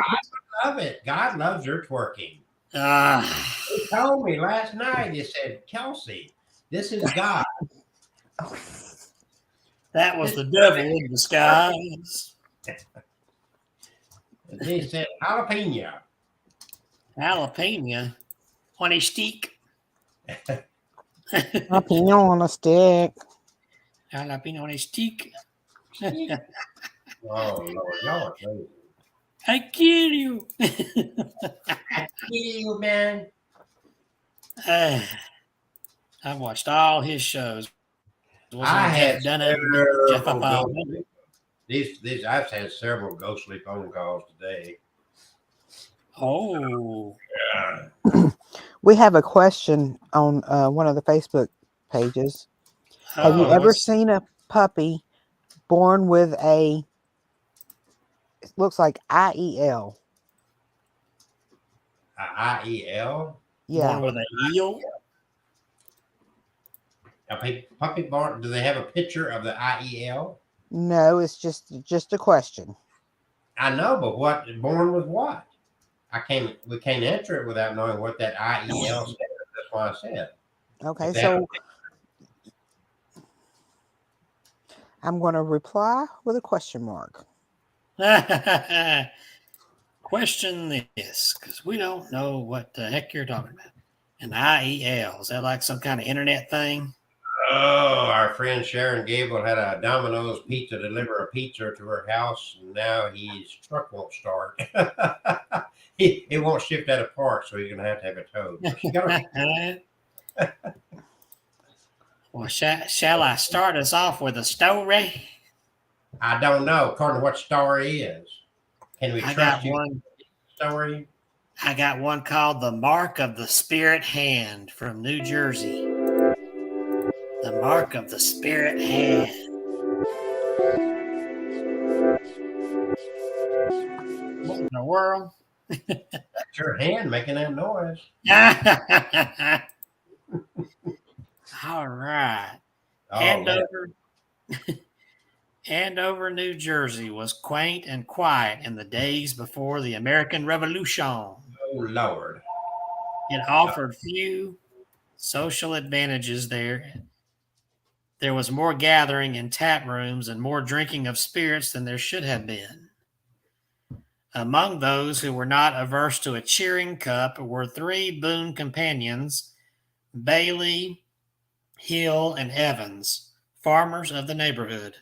love it. God loves your twerking. He told me last night, he said, Kelsey, this is God. That was the devil in disguise. He said, jalapeno. Jalapeno on a stick. Jalapeno on a stick. Jalapeno on a stick. Oh, Lord, y'all are crazy. I kill you. I kill you, man. I've watched all his shows. I had done it. These I've had several ghostly phone calls today. Oh. Yeah. We have a question on one of the Facebook pages. Have you ever seen a puppy born with it looks like IEL. IEL? Yeah. Born with an eel? A puppy born, do they have a picture of the IEL? No, it's just a question. I know, but what, born with what? We can't answer it without knowing what that IEL says. That's why I said. Okay, so I'm going to reply with a question mark. Question this, because we don't know what the heck you're talking about. An IEL, is that like some kind of internet thing? Oh, our friend Sharon Gable had a Domino's pizza deliver a pizza to her house, and now his truck won't start. It won't shift out of park, so he's going to have it towed. So she got Well, shall I start us off with a story? I don't know, according to what story is. Can we trust you? Story? I got one called The Mark of the Spirit Hand from New Jersey. The Mark of the Spirit Hand. What in the world? That's your hand making that noise. All right. Oh, Andover, New Jersey was quaint and quiet in the days before the American Revolution. Oh, Lord. It offered few social advantages there. There was more gathering in tap rooms and more drinking of spirits than there should have been. Among those who were not averse to a cheering cup were three boon companions, Bailey, Hill, and Evans, farmers of the neighborhood.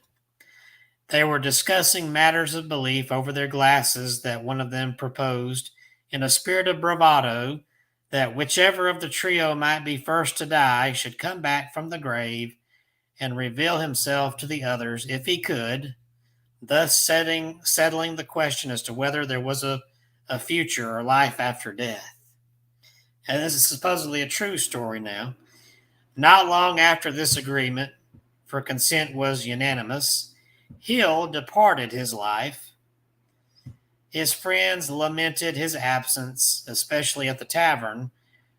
They were discussing matters of belief over their glasses that one of them proposed, in a spirit of bravado, that whichever of the trio might be first to die should come back from the grave and reveal himself to the others if he could, thus settling the question as to whether there was a future or life after death. And this is supposedly a true story now. Not long after this agreement, for consent was unanimous, Hill departed his life. His friends lamented his absence, especially at the tavern,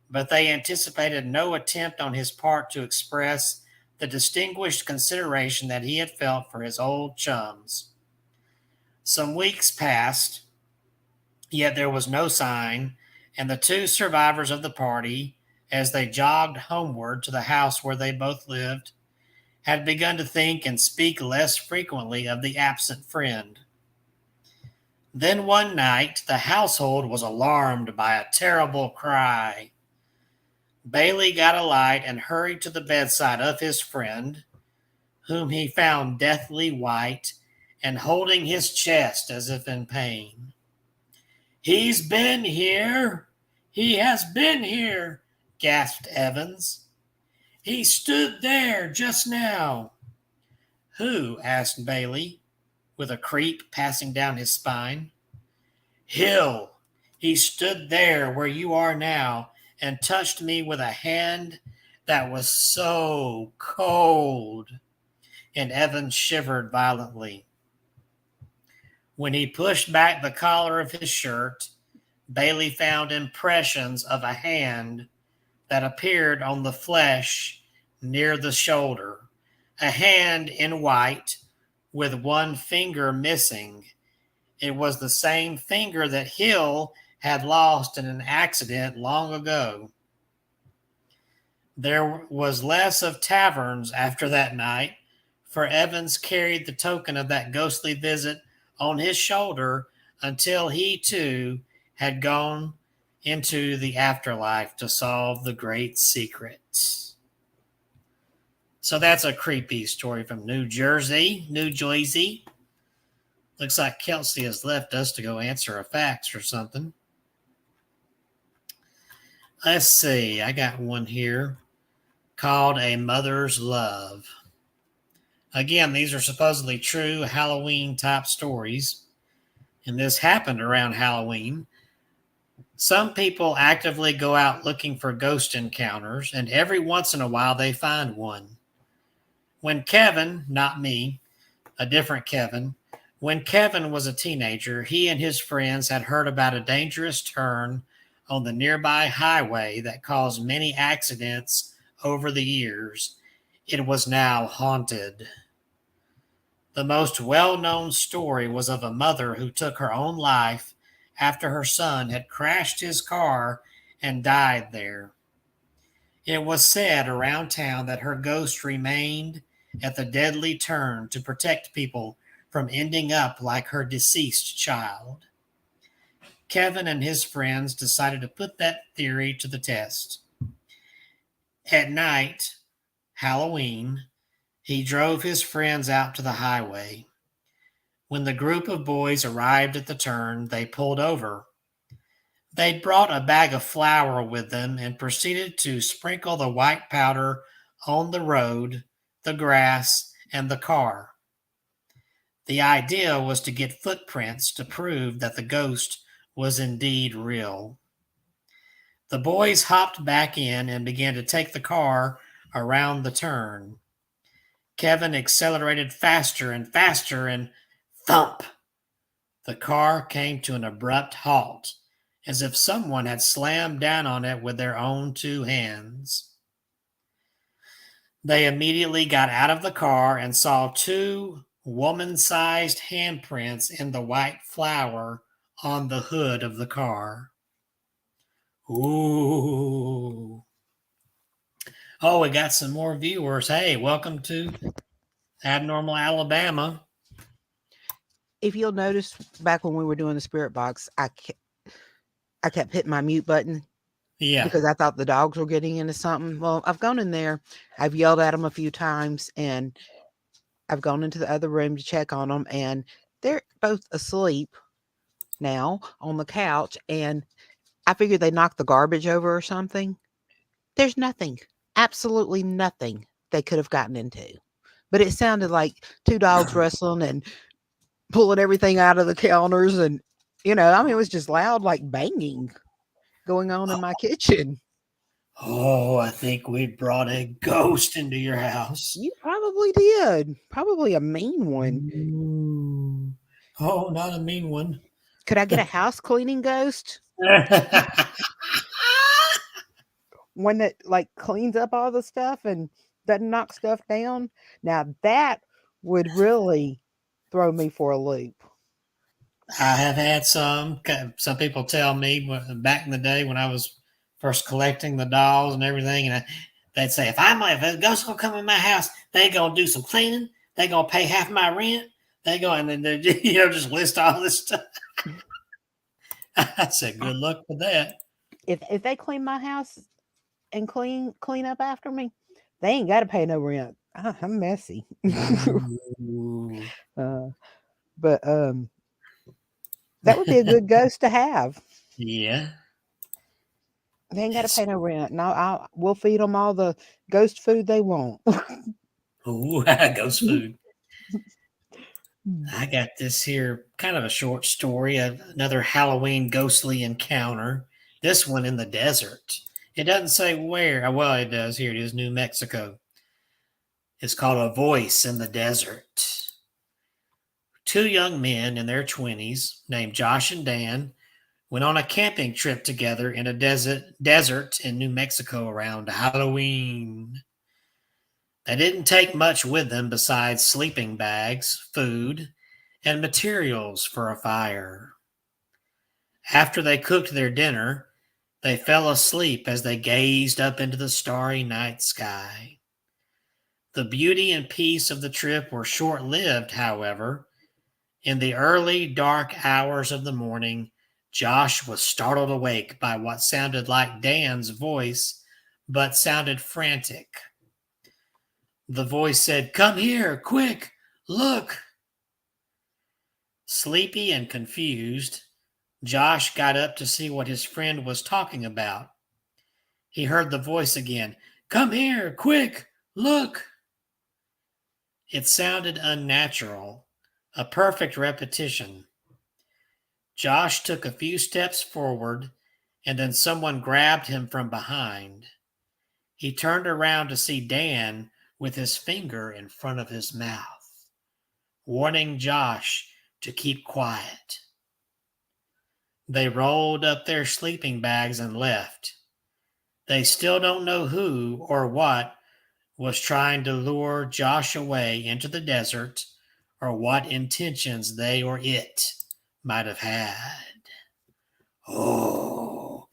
but they anticipated no attempt on his part to express the distinguished consideration that he had felt for his old chums. Some weeks passed, yet there was no sign, and the two survivors of the party, as they jogged homeward to the house where they both lived, had begun to think and speak less frequently of the absent friend. Then one night, the household was alarmed by a terrible cry. Bailey got a light and hurried to the bedside of his friend, whom he found deathly white and holding his chest as if in pain. "He's been here! He has been here!" gasped Evans. "He stood there just now." "Who?" asked Bailey, with a creep passing down his spine. "Hill. He stood there where you are now and touched me with a hand that was so cold." And Evans shivered violently. When he pushed back the collar of his shirt, Bailey found impressions of a hand that appeared on the flesh near the shoulder, a hand in white with one finger missing. It was the same finger that Hill had lost in an accident long ago. There was less of taverns after that night, for Evans carried the token of that ghostly visit on his shoulder until he too had gone into the afterlife to solve the great secrets. So that's a creepy story from New Jersey. Looks like Kelsey has left us to go answer a fax or something. Let's see. I got one here called A Mother's Love. Again, these are supposedly true Halloween type stories, and this happened around Halloween. Some people actively go out looking for ghost encounters, and every once in a while they find one. When Kevin, not me, a different Kevin, when Kevin was a teenager, he and his friends had heard about a dangerous turn on the nearby highway that caused many accidents over the years. It was now haunted. The most well-known story was of a mother who took her own life after her son had crashed his car and died there. It was said around town that her ghost remained at the deadly turn to protect people from ending up like her deceased child. Kevin and his friends decided to put that theory to the test. At night, Halloween, he drove his friends out to the highway. When the group of boys arrived at the turn, they pulled over. They brought a bag of flour with them and proceeded to sprinkle the white powder on the road, the grass, and the car. The idea was to get footprints to prove that the ghost was indeed real. The boys hopped back in and began to take the car around the turn. Kevin accelerated faster and faster, and thump! The car came to an abrupt halt, as if someone had slammed down on it with their own two hands. They immediately got out of the car and saw two woman-sized handprints in the white flour on the hood of the car. Ooh. Oh, we got some more viewers. Hey, welcome to Abnormal Alabama. If you'll notice, back when we were doing the spirit box, I kept hitting my mute button. Yeah. Because I thought the dogs were getting into something. Well, I've gone in there. I've yelled at them a few times, and I've gone into the other room to check on them, and they're both asleep now on the couch. And I figured they knocked the garbage over or something. There's nothing, absolutely nothing they could have gotten into. But it sounded like two dogs wrestling and pulling everything out of the counters. And, it was just loud, like banging going on in my kitchen. Oh, I think we brought a ghost into your house. You probably did. Probably a mean one. Ooh. Oh, not a mean one. Could I get a house cleaning ghost? One that cleans up all the stuff and doesn't knock stuff down. Now that would really throw me for a loop. I have had some people tell me back in the day when I was first collecting the dolls and everything, and they'd say, if a ghost gonna come in my house, they gonna do some cleaning, they gonna pay half my rent, they go, and then they just list all this stuff. I said, good luck with that. If they clean my house and clean up after me, they ain't got to pay no rent. I'm messy. But that would be a good ghost to have. Yeah. They ain't got to pay no rent. No, we'll feed them all the ghost food they want. Ooh, ghost food. I got this here, kind of a short story of another Halloween ghostly encounter. This one in the desert. It doesn't say where. Well, it does. Here it is, New Mexico. It's called A Voice in the Desert. Two young men in their 20s, named Josh and Dan, went on a camping trip together in a desert in New Mexico around Halloween. They didn't take much with them besides sleeping bags, food, and materials for a fire. After they cooked their dinner, they fell asleep as they gazed up into the starry night sky. The beauty and peace of the trip were short-lived, however. In the early, dark hours of the morning, Josh was startled awake by what sounded like Dan's voice, but sounded frantic. The voice said, "Come here, quick, look." Sleepy and confused, Josh got up to see what his friend was talking about. He heard the voice again, "Come here, quick, look." It sounded unnatural, a perfect repetition. Josh took a few steps forward, and then someone grabbed him from behind. He turned around to see Dan with his finger in front of his mouth, warning Josh to keep quiet. They rolled up their sleeping bags and left. They still don't know who or what was trying to lure Josh away into the desert, or what intentions they or it might have had. Oh,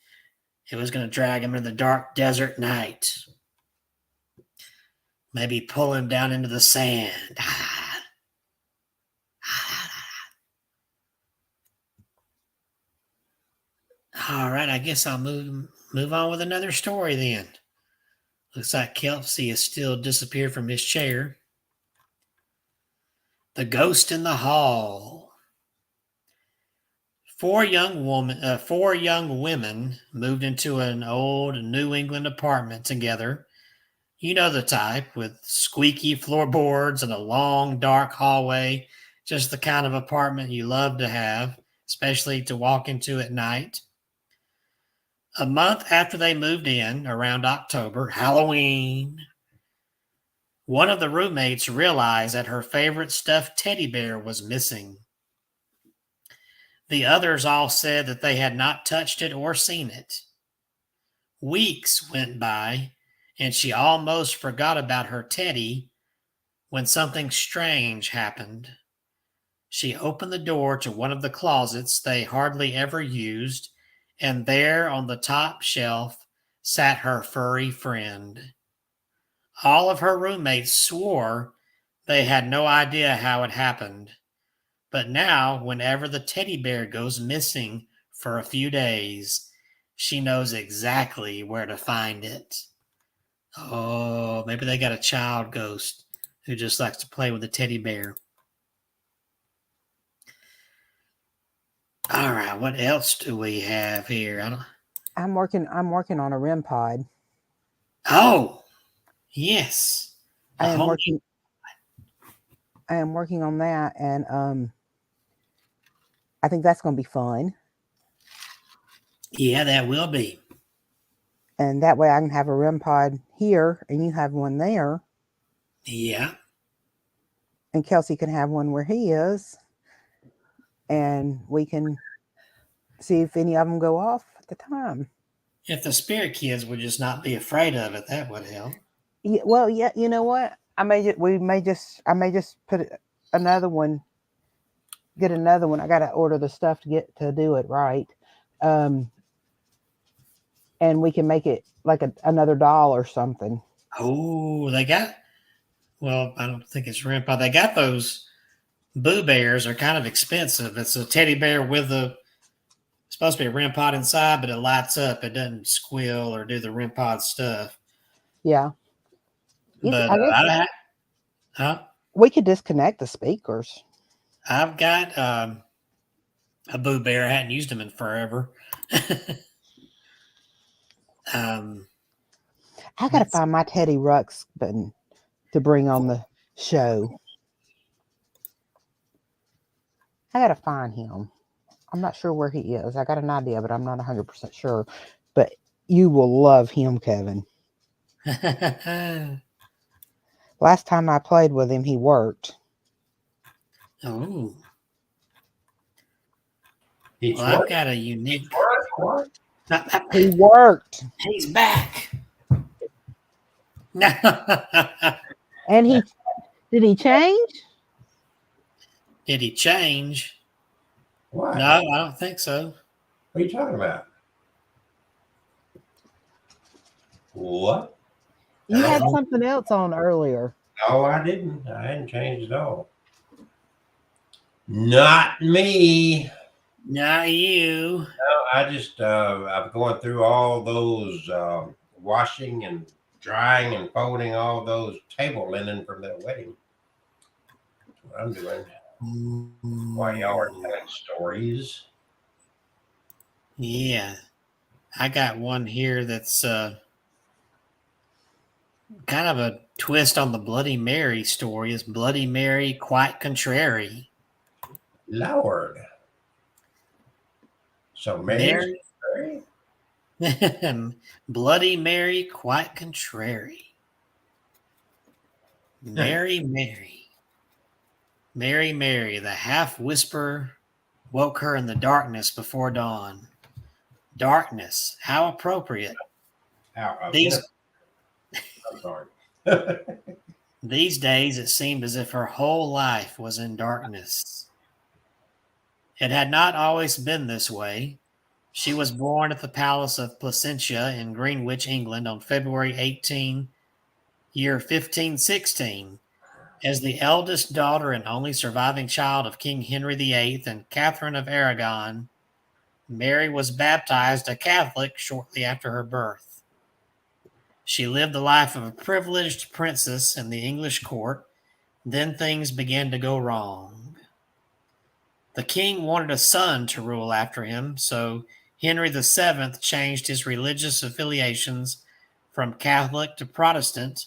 it was going to drag him into the dark desert night. Maybe pull him down into the sand. All right, I guess I'll move on with another story then. Looks like Kelsey has still disappeared from his chair. The Ghost in the Hall. Four young women moved into an old New England apartment together. You know the type, with squeaky floorboards and a long, dark hallway. Just the kind of apartment you love to have, especially to walk into at night. A month after they moved in, around October, Halloween, one of the roommates realized that her favorite stuffed teddy bear was missing. The others all said that they had not touched it or seen it. Weeks went by, and she almost forgot about her teddy when something strange happened. She opened the door to one of the closets they hardly ever used, and there on the top shelf sat her furry friend. All of her roommates swore they had no idea how it happened. But now, whenever the teddy bear goes missing for a few days, she knows exactly where to find it. Oh, maybe they got a child ghost who just likes to play with the teddy bear. All right, what else do we have here? I'm working on a REM pod. Oh, yes. I am working on that, and I think that's going to be fun. Yeah, that will be. And that way I can have a REM pod here, and you have one there. Yeah. And Kelsey can have one where he is. And we can see if any of them go off at the time. If the spirit kids would just not be afraid of it, that would help. Yeah, well, yeah, you know what? I may just put another one. Get another one. I got to order the stuff to do it right. And we can make it like another doll or something. Oh, well, I don't think it's REM pod. They got those Boo Bears are kind of expensive. It's a teddy bear with supposed to be a REM pod inside, but it lights up. It doesn't squeal or do the REM pod stuff. Yeah. But we could disconnect the speakers. I've got a Boo Bear. I hadn't used them in forever. I got to find my Teddy Ruxpin to bring on the show. I got to find him. I'm not sure where he is. I got an idea, but I'm not 100% sure. But you will love him, Kevin. Last time I played with him, he worked. Oh. Well, I've got a unique. He worked. He's back. And did he change? Did he change? What? No, I don't think so. What are you talking about? What? You had something else on earlier. No, I didn't. I hadn't changed at all. Not me. Not you. No, I just I'm going through all those washing and drying and folding all those table linen from that wedding. That's what I'm doing. While y'all are telling stories. Yeah. I got one here that's kind of a twist on the Bloody Mary story. Is Bloody Mary quite contrary? Lord. So Mary? Bloody Mary quite contrary. Mary, the half whisper woke her in the darkness before dawn. Darkness, how appropriate. I'm sorry. These days it seemed as if her whole life was in darkness. It had not always been this way. She was born at the Palace of Placentia in Greenwich, England on February 18, year 1516, as the eldest daughter and only surviving child of King Henry VIII and Catherine of Aragon. Mary was baptized a Catholic shortly after her birth. She lived the life of a privileged princess in the English court. Then things began to go wrong. The king wanted a son to rule after him, so Henry VII changed his religious affiliations from Catholic to Protestant,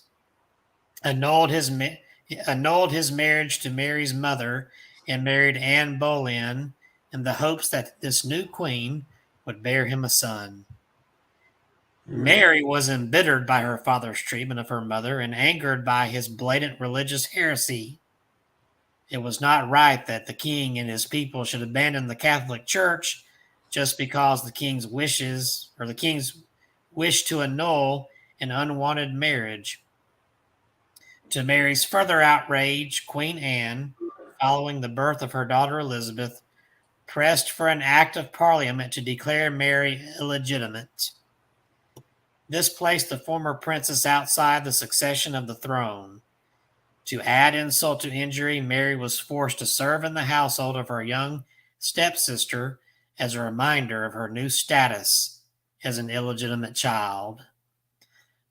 annulled his marriage to Mary's mother, and married Anne Boleyn in the hopes that this new queen would bear him a son. Mary was embittered by her father's treatment of her mother and angered by his blatant religious heresy. It was not right that the king and his people should abandon the Catholic Church just because the king's wish to annul an unwanted marriage. To Mary's further outrage, Queen Anne, following the birth of her daughter Elizabeth, pressed for an act of parliament to declare Mary illegitimate. This placed the former princess outside the succession of the throne. To add insult to injury, Mary was forced to serve in the household of her young stepsister as a reminder of her new status as an illegitimate child.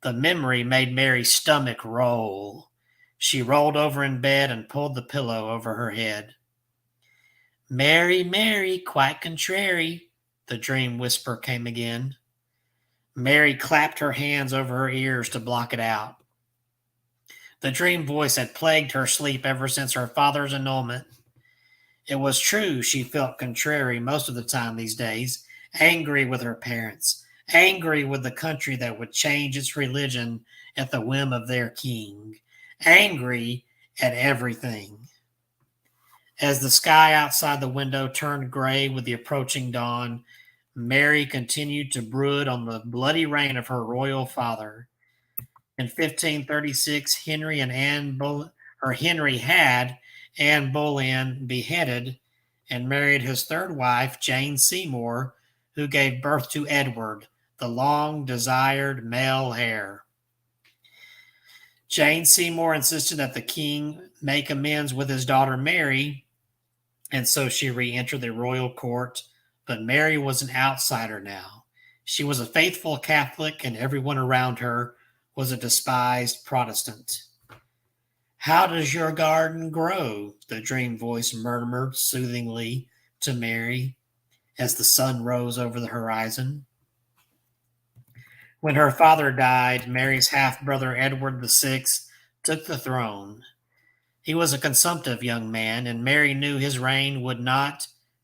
The memory made Mary's stomach roll. She rolled over in bed and pulled the pillow over her head. Mary, Mary, quite contrary, the dream whisper came again. Mary clapped her hands over her ears to block it out. The dream voice had plagued her sleep ever since her father's annulment. It was true she felt contrary most of the time these days, angry with her parents, angry with the country that would change its religion at the whim of their king, angry at everything. As the sky outside the window turned gray with the approaching dawn, Mary continued to brood on the bloody reign of her royal father. In 1536, Henry had Anne Boleyn beheaded and married his third wife, Jane Seymour, who gave birth to Edward, the long-desired male heir. Jane Seymour insisted that the king make amends with his daughter Mary, and so she re-entered the royal court, but Mary was an outsider now. She was a faithful Catholic, and everyone around her was a despised Protestant. How does your garden grow? The dream voice murmured soothingly to Mary as the sun rose over the horizon. When her father died, Mary's half-brother Edward VI took the throne. He was a consumptive young man, and Mary knew his reign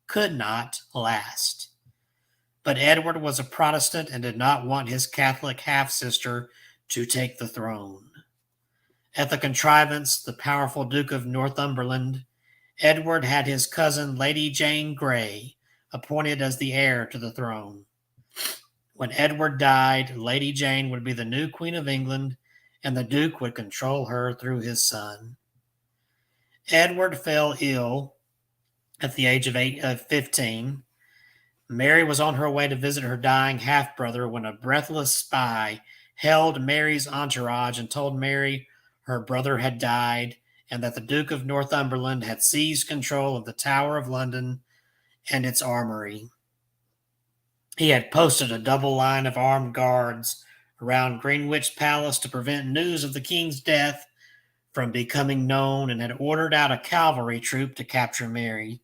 could not last. But Edward was a Protestant and did not want his Catholic half-sister to take the throne. At the contrivance, the powerful Duke of Northumberland, Edward had his cousin Lady Jane Grey appointed as the heir to the throne. When Edward died, Lady Jane would be the new Queen of England, and the Duke would control her through his son. Edward fell ill at the age of 15. Mary was on her way to visit her dying half-brother when a breathless spy held Mary's entourage and told Mary her brother had died and that the Duke of Northumberland had seized control of the Tower of London and its armory. He had posted a double line of armed guards around Greenwich Palace to prevent news of the king's death from becoming known and had ordered out a cavalry troop to capture Mary.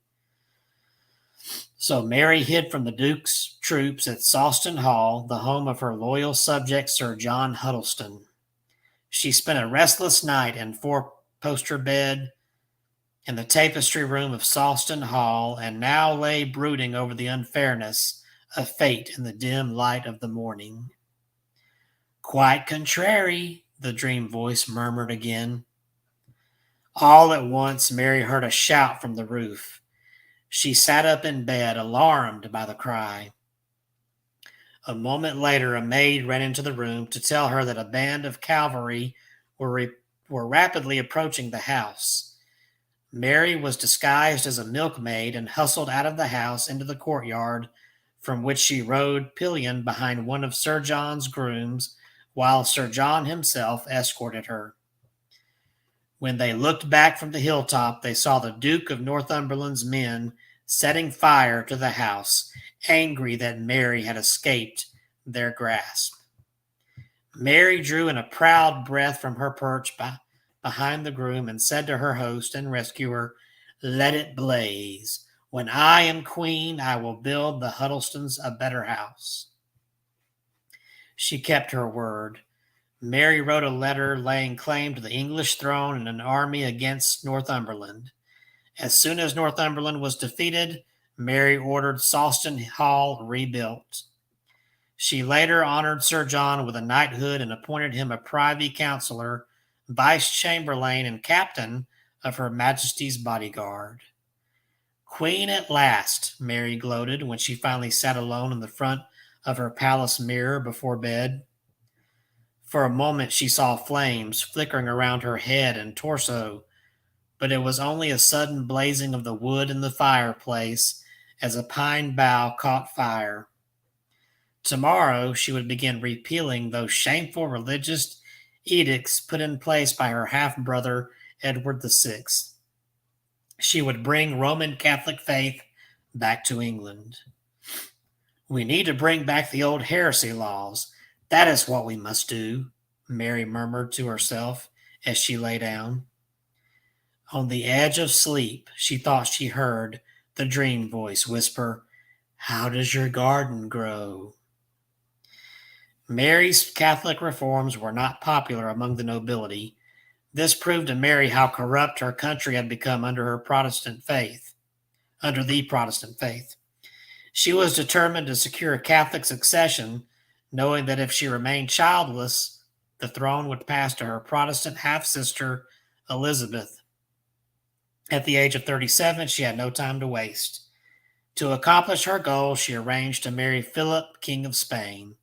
So Mary hid from the Duke's troops at Sawston Hall, the home of her loyal subject Sir John Huddleston. She spent a restless night in four-poster bed in the tapestry room of Sawston Hall and now lay brooding over the unfairness of fate in the dim light of the morning. Quite contrary, the dream voice murmured again. All at once, Mary heard a shout from the roof. She sat up in bed, alarmed by the cry. A moment later, a maid ran into the room to tell her that a band of cavalry were rapidly approaching the house. Mary was disguised as a milkmaid and hustled out of the house into the courtyard, from which she rode pillioned behind one of Sir John's grooms, while Sir John himself escorted her. When they looked back from the hilltop, they saw the Duke of Northumberland's men setting fire to the house, angry that Mary had escaped their grasp. Mary drew in a proud breath from her perch behind the groom and said to her host and rescuer, "Let it blaze. When I am queen, I will build the Huddlestons a better house." She kept her word. Mary wrote a letter laying claim to the English throne and an army against Northumberland. As soon as Northumberland was defeated, Mary ordered Sawston Hall rebuilt. She later honored Sir John with a knighthood and appointed him a privy councillor, vice chamberlain, and captain of Her Majesty's bodyguard. "Queen at last," Mary gloated when she finally sat alone in the front of her palace mirror before bed. For a moment she saw flames flickering around her head and torso, but it was only a sudden blazing of the wood in the fireplace as a pine bough caught fire. Tomorrow she would begin repealing those shameful religious edicts put in place by her half-brother Edward VI. She would bring Roman Catholic faith back to England. "We need to bring back the old heresy laws. That is what we must do," Mary murmured to herself as she lay down. On the edge of sleep, she thought she heard the dream voice whisper, "How does your garden grow?" Mary's Catholic reforms were not popular among the nobility. This proved to Mary how corrupt her country had become under the Protestant faith. She was determined to secure a Catholic succession, knowing that if she remained childless, the throne would pass to her Protestant half-sister, Elizabeth. At the age of 37, she had no time to waste. To accomplish her goal, she arranged to marry Philip, King of Spain.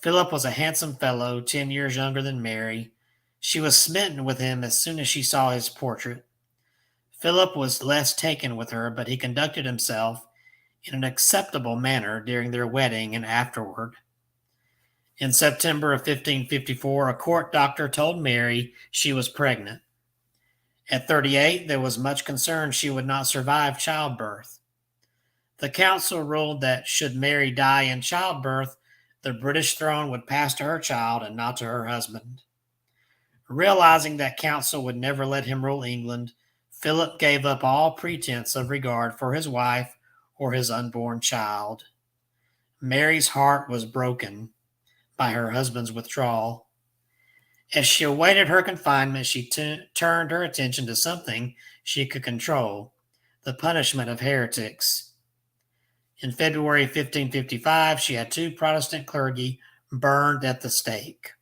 Philip was a handsome fellow, 10 years younger than Mary. She was smitten with him as soon as she saw his portrait. Philip was less taken with her, but he conducted himself in an acceptable manner during their wedding and afterward. In September of 1554, a court doctor told Mary she was pregnant. At 38, there was much concern she would not survive childbirth. The council ruled that should Mary die in childbirth, the British throne would pass to her child and not to her husband. Realizing that council would never let him rule England, Philip gave up all pretense of regard for his wife or his unborn child. Mary's heart was broken by her husband's withdrawal. As she awaited her confinement, she turned her attention to something she could control, the punishment of heretics. In February 1555, she had 2 Protestant clergy burned at the stake.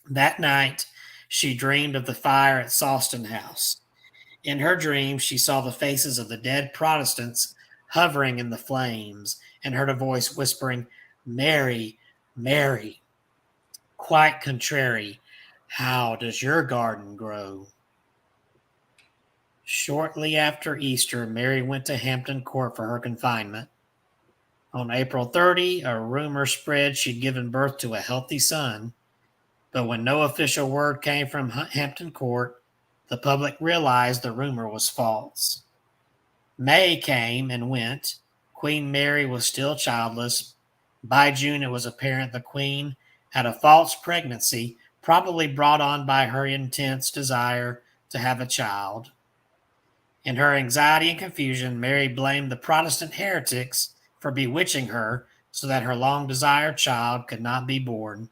That night, she dreamed of the fire at Sawston House. In her dream, she saw the faces of the dead Protestants hovering in the flames and heard a voice whispering, "Mary, Mary, quite contrary, how does your garden grow?" Shortly after Easter, Mary went to Hampton Court for her confinement. On April 30, a rumor spread she'd given birth to a healthy son, but when no official word came from Hampton Court, the public realized the rumor was false. May came and went. Queen Mary was still childless. By June, it was apparent the Queen had a false pregnancy, probably brought on by her intense desire to have a child. In her anxiety and confusion, Mary blamed the Protestant heretics for bewitching her so that her long-desired child could not be born.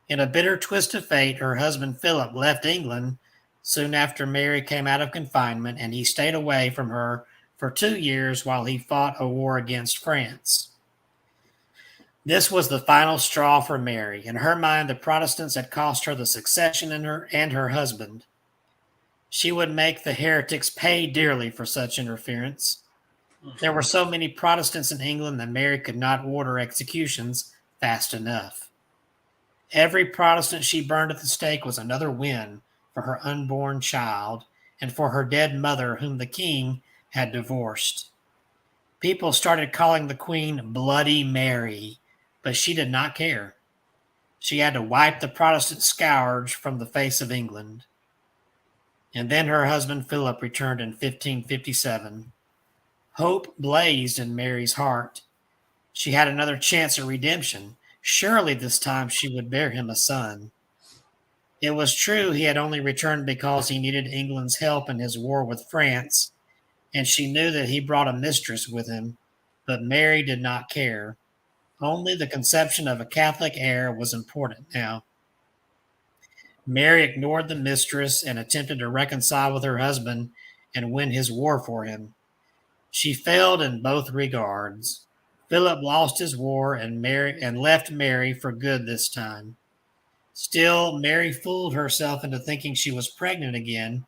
In a bitter twist of fate, her husband Philip left England soon after Mary came out of confinement, and he stayed away from her for 2 years while he fought a war against France. This was the final straw for Mary. In her mind, the Protestants had cost her the succession and her husband. She would make the heretics pay dearly for such interference. There were so many Protestants in England that Mary could not order executions fast enough. Every Protestant she burned at the stake was another win for her unborn child and for her dead mother, whom the king had divorced. People started calling the Queen Bloody Mary, but she did not care. She had to wipe the Protestant scourge from the face of England. And then her husband Philip returned in 1557. Hope blazed in Mary's heart. She had another chance at redemption. Surely this time she would bear him a son. It was true he had only returned because he needed England's help in his war with France, and she knew that he brought a mistress with him, but Mary did not care. Only the conception of a Catholic heir was important now. Mary ignored the mistress and attempted to reconcile with her husband and win his war for him. She failed in both regards. Philip lost his war and left Mary for good this time. Still, Mary fooled herself into thinking she was pregnant again.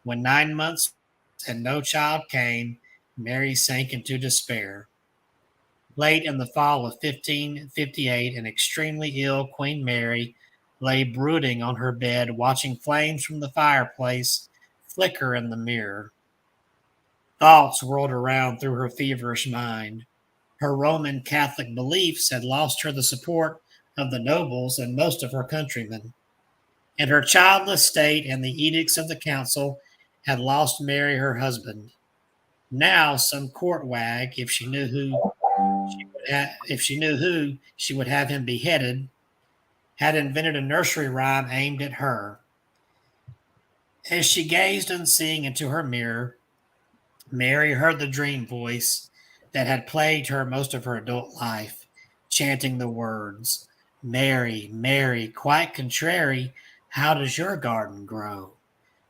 When 9 months and no child came, Mary sank into despair. Late in the fall of 1558, an extremely ill Queen Mary lay brooding on her bed, watching flames from the fireplace flicker in the mirror. Thoughts whirled around through her feverish mind. Her Roman Catholic beliefs had lost her the support of the nobles and most of her countrymen, and her childless state and the edicts of the council had lost Mary her husband. Now some court wag, if she knew who she would have him beheaded, had invented a nursery rhyme aimed at her. As she gazed unseeing into her mirror, Mary heard the dream voice that had plagued her most of her adult life, chanting the words, "Mary, Mary, quite contrary, how does your garden grow?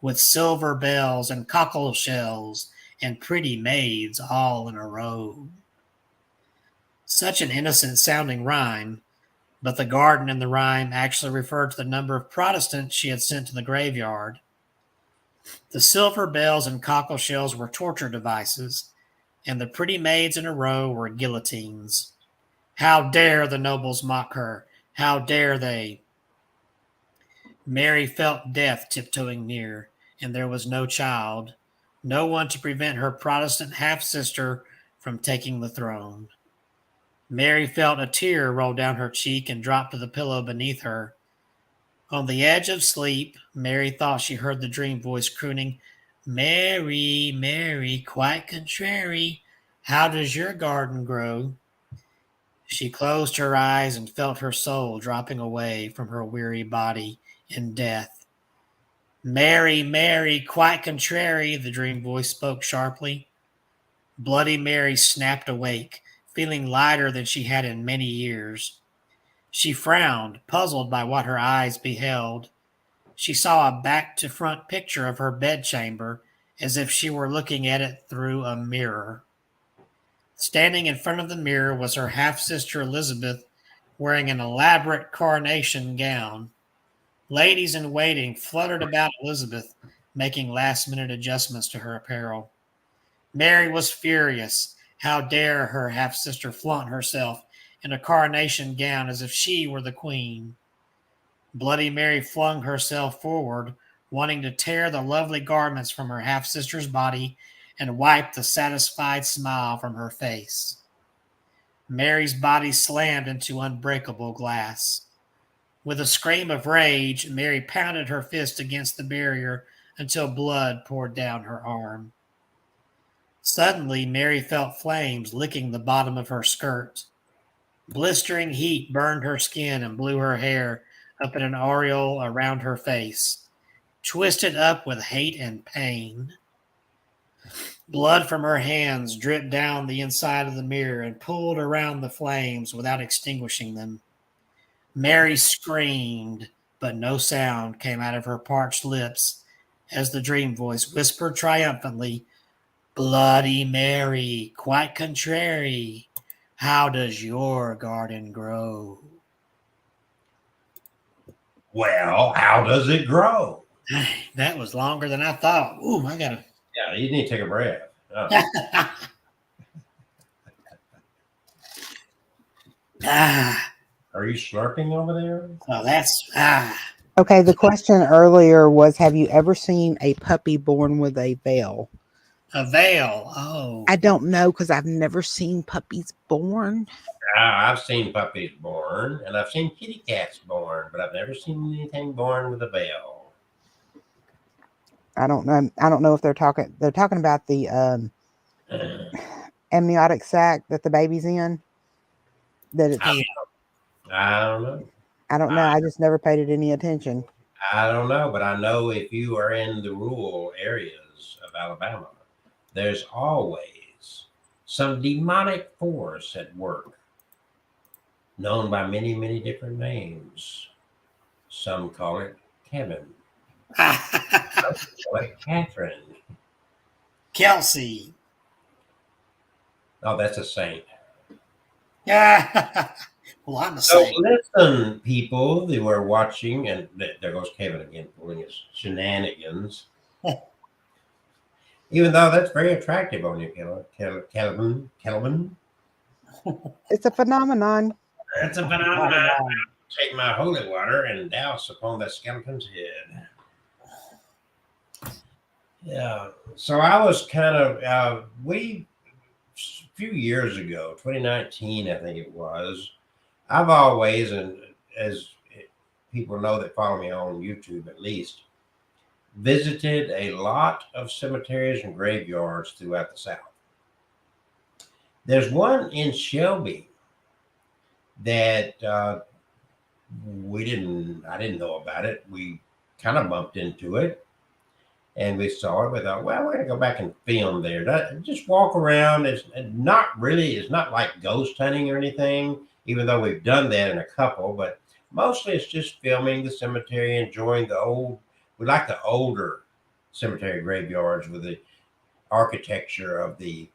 With silver bells and cockle shells and pretty maids all in a row." Such an innocent sounding rhyme, but the garden in the rhyme actually referred to the number of Protestants she had sent to the graveyard. The silver bells and cockle shells were torture devices, and the pretty maids in a row were guillotines. How dare the nobles mock her? How dare they? Mary felt death tiptoeing near, and there was no child, no one to prevent her Protestant half-sister from taking the throne. Mary felt a tear roll down her cheek and drop to the pillow beneath her. On the edge of sleep, Mary thought she heard the dream voice crooning, "Mary, Mary, quite contrary, how does your garden grow?" She closed her eyes and felt her soul dropping away from her weary body in death. "Mary, Mary, quite contrary," the dream voice spoke sharply. Bloody Mary snapped awake, feeling lighter than she had in many years. She frowned, puzzled by what her eyes beheld. She saw a back-to-front picture of her bedchamber, as if she were looking at it through a mirror. Standing in front of the mirror was her half-sister Elizabeth, wearing an elaborate coronation gown. Ladies-in-waiting fluttered about Elizabeth, making last-minute adjustments to her apparel. Mary was furious. How dare her half-sister flaunt herself in a coronation gown as if she were the queen? Bloody Mary flung herself forward, wanting to tear the lovely garments from her half-sister's body and wipe the satisfied smile from her face. Mary's body slammed into unbreakable glass. With a scream of rage, Mary pounded her fist against the barrier until blood poured down her arm. Suddenly, Mary felt flames licking the bottom of her skirt. Blistering heat burned her skin and blew her hair up in an aureole around her face, twisted up with hate and pain. Blood from her hands dripped down the inside of the mirror and pooled around the flames without extinguishing them. Mary screamed, but no sound came out of her parched lips as the dream voice whispered triumphantly, "Bloody Mary, quite contrary, how does your garden grow?" Well, how does it grow? That was longer than I thought. Ooh, I gotta. Yeah, you need to take a breath. Oh. Are you slurping over there? Oh, that's Okay, the question earlier was, have you ever seen a puppy born with a veil? a veil. Oh, I don't know because I've never seen puppies born. I've seen puppies born, and I've seen kitty cats born, but I've never seen anything born with a veil. I don't know. I don't know if they're talking. They're talking about the amniotic sac that the baby's in. That it's, I don't know. I don't know. I just never paid it any attention. I don't know, but I know if you are in the rural areas of Alabama, there's always some demonic force at work, known by many, many different names. Some call it Kevin. Some call it Catherine. Kelsey. Oh, that's a saint. Well, I'm a So saint. listen, people that were watching, and there goes Kevin again pulling his shenanigans. Even though that's very attractive on you, Kelvin. It's a phenomenon. That's a phenomenon. Take my holy water and douse upon that skeleton's head. Yeah. So I was kind of a few years ago, 2019, I think it was. I've always, and as people know that follow me on YouTube at least, visited a lot of cemeteries and graveyards throughout the South. There's one in Shelby that I didn't know about it. We kind of bumped into it and we saw it. We thought, well, we're going to go back and film there. Just walk around. It's not like ghost hunting or anything, even though we've done that in a couple, but mostly it's just filming the cemetery, enjoying we like the older cemetery graveyards with the architecture of the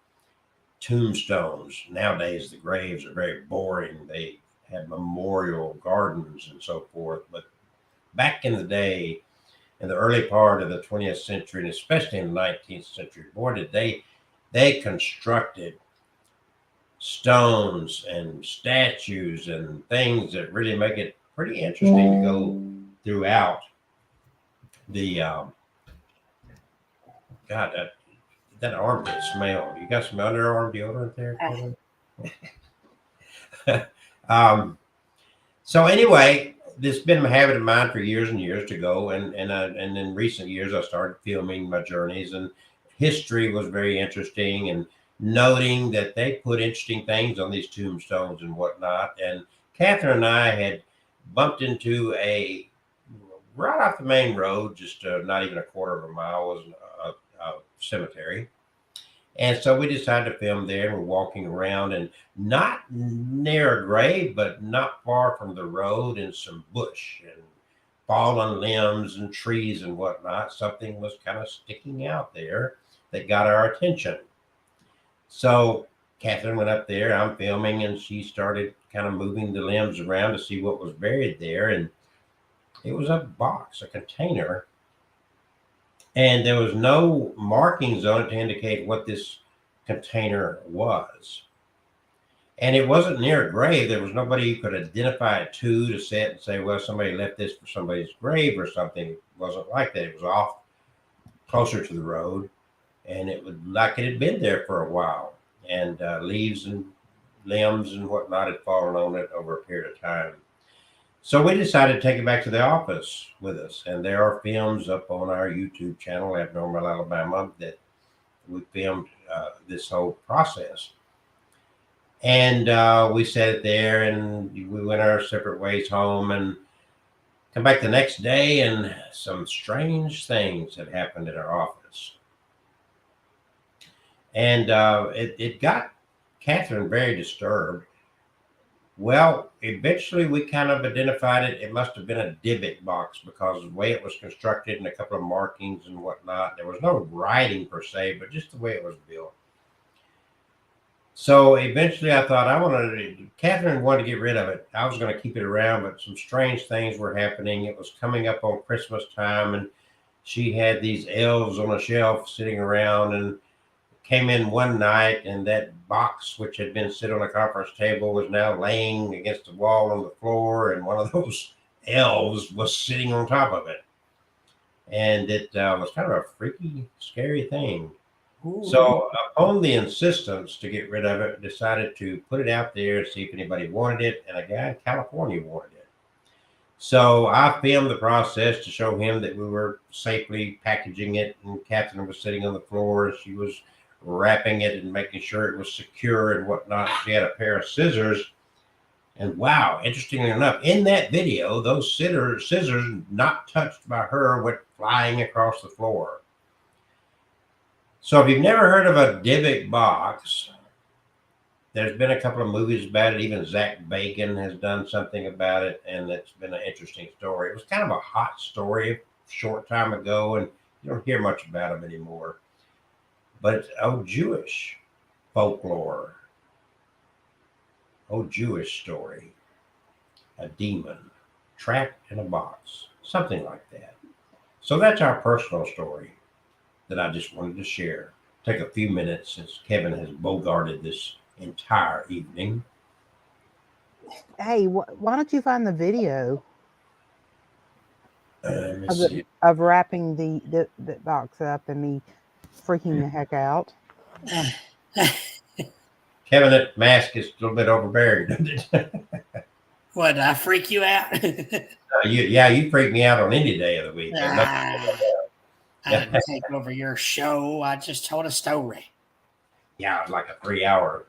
tombstones. Nowadays, the graves are very boring. They have memorial gardens and so forth. But back in the day, in the early part of the 20th century, and especially in the 19th century, boy, did they constructed stones and statues and things that really make it pretty interesting to go throughout the God, that armpit smell. You got some underarm deodorant there, Kevin? So anyway, this has been a habit of mine for years and years to go, and in recent years I started filming my journeys, and history was very interesting, and noting that they put interesting things on these tombstones and whatnot. And Catherine and I had bumped into right off the main road, just not even a quarter of a mile, was a cemetery. And so we decided to film there, and we're walking around, and not near a grave, but not far from the road, and some bush and fallen limbs and trees and whatnot. Something was kind of sticking out there that got our attention. So Catherine went up there, I'm filming, and she started kind of moving the limbs around to see what was buried there. And it was a box, a container. And there was no markings on it to indicate what this container was. And it wasn't near a grave. There was nobody you could identify it to sit and say, well, somebody left this for somebody's grave or something. It wasn't like that. It was off closer to the road. And it was like it had been there for a while. And leaves and limbs and whatnot had fallen on it over a period of time. So we decided to take it back to the office with us. And there are films up on our YouTube channel, Abnormal Alabama, that we filmed this whole process. And we set it there, and we went our separate ways home, and come back the next day, and some strange things had happened in our office. And it got Catherine very disturbed. Well, eventually we kind of identified it. It must have been a divot box because of the way it was constructed and a couple of markings and whatnot. There was no writing per se, but just the way it was built. So eventually I thought Catherine wanted to get rid of it. I was going to keep it around, but some strange things were happening. It was coming up on Christmas time, and she had these elves on a shelf sitting around, and came in one night, and that box, which had been sitting on a conference table, was now laying against the wall on the floor, and one of those elves was sitting on top of it. And it was kind of a freaky, scary thing. Ooh. So upon the insistence to get rid of it, decided to put it out there, see if anybody wanted it, and a guy in California wanted it. So I filmed the process to show him that we were safely packaging it, and Catherine was sitting on the floor. She was wrapping it and making sure it was secure and whatnot. She had a pair of scissors. And wow, interestingly enough, in that video, those scissors not touched by her went flying across the floor. So if you've never heard of a Dybbuk box, there's been a couple of movies about it. Even Zach Bacon has done something about it, and it's been an interesting story. It was kind of a hot story a short time ago, and you don't hear much about them anymore. But it's old Jewish folklore. Old Jewish story, a demon trapped in a box, something like that. So that's our personal story that I just wanted to share. Take a few minutes since Kevin has bogarted this entire evening. Hey, why don't you find the video of wrapping the box up and me freaking the heck out? Kevin, that mask is a little bit overbearing, doesn't it? What, did I freak you out? You freak me out on any day of the week. I didn't take over your show. I just told a story. Yeah, it was like a 3-hour.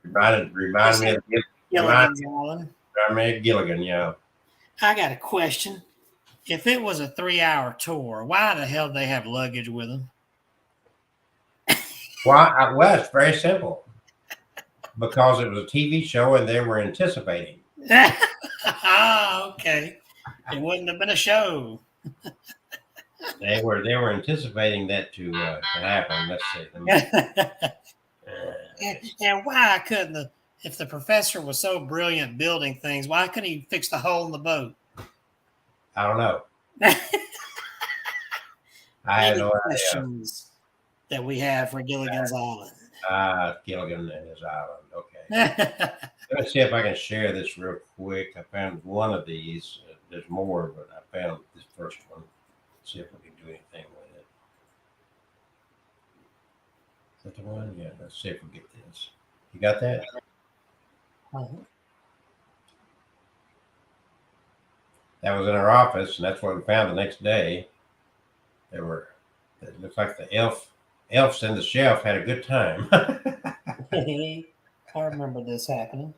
Reminded me of Gilligan's Island. Reminded me of Gilligan, yeah. I got a question. If it was a 3-hour tour, why the hell do they have luggage with them? Well, it's very simple. Because it was a TV show and they were anticipating. Okay. It wouldn't have been a show. They were anticipating that to happen. Let's see. And why couldn't if the professor was so brilliant building things, why couldn't he fix the hole in the boat? I don't know. I have no idea. That we have for Gilligan's Island. Gilligan and his island. Okay. Let me see if I can share this real quick. I found one of these. There's more, but I found this first one. Let's see if we can do anything with it. Is that the one? Yeah, let's see if we get this. You got that? That was in our office, and that's what we found the next day. It looks like the elves in the shelf had a good time. I remember this happening.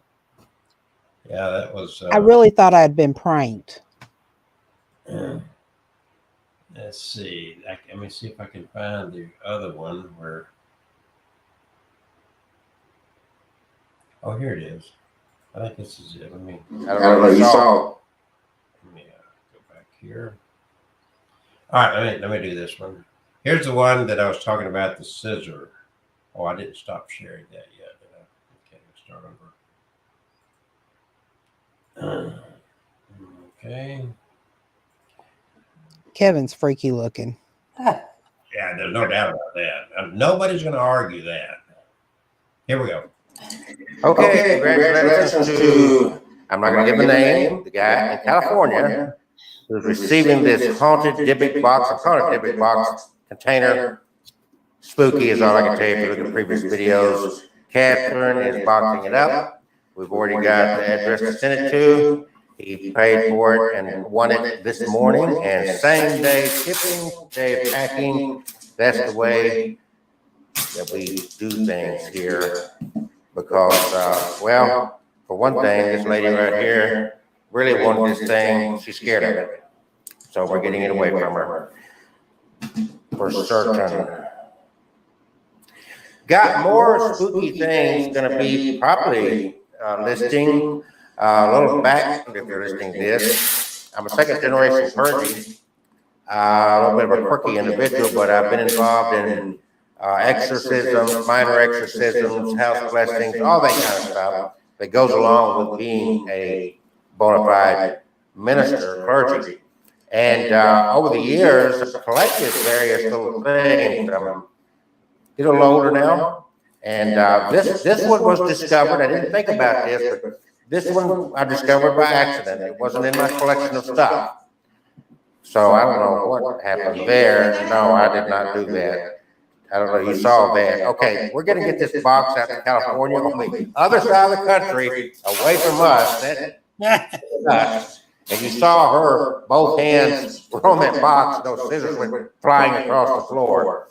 Yeah, that was. I really thought I had been pranked. Let's see. Let me see if I can find the other one where. Oh, here it is. I think this is it. Let me. I don't know if you saw. Let me go back here. All right, let me do this one. Here's the one that I was talking about, the scissor. Oh, I didn't stop sharing that yet, did I? Okay, let's start over. Okay. Kevin's freaky looking. Yeah, there's no doubt about that. Nobody's going to argue that. Here we go. Okay, congratulations to, I'm not going to give a name, the guy in California who's receiving this haunted Dybbuk box, a haunted Dybbuk box container. Spooky is all I can tell you if you look at previous videos. Catherine is boxing it up. We've already got the address to send it to. He paid for it and won it this morning. And same day shipping, day of packing. That's the way that we do things here. Because, well, for one thing, this lady right here really wanted this thing. She's scared of it. So we're getting it away from her. For certain. Got more spooky things going to be probably listing a little back if you're listening to this. I'm a second generation clergy, a little bit of a quirky individual, but I've been involved in exorcisms, minor exorcisms, house blessings, all that kind of stuff that goes along with being a bona fide minister, clergy. And over the years, I've collected various little things. Get a little older now, and this one was discovered. I didn't think about this, but this one I discovered by accident. It wasn't in my collection of stuff. So I don't know what happened there. No, I did not do that. I don't know. You saw that. Okay, we're going to get this box out to California on the other side of the country, away from us. And you saw her, both hands were on that box. Those scissors went flying across the floor.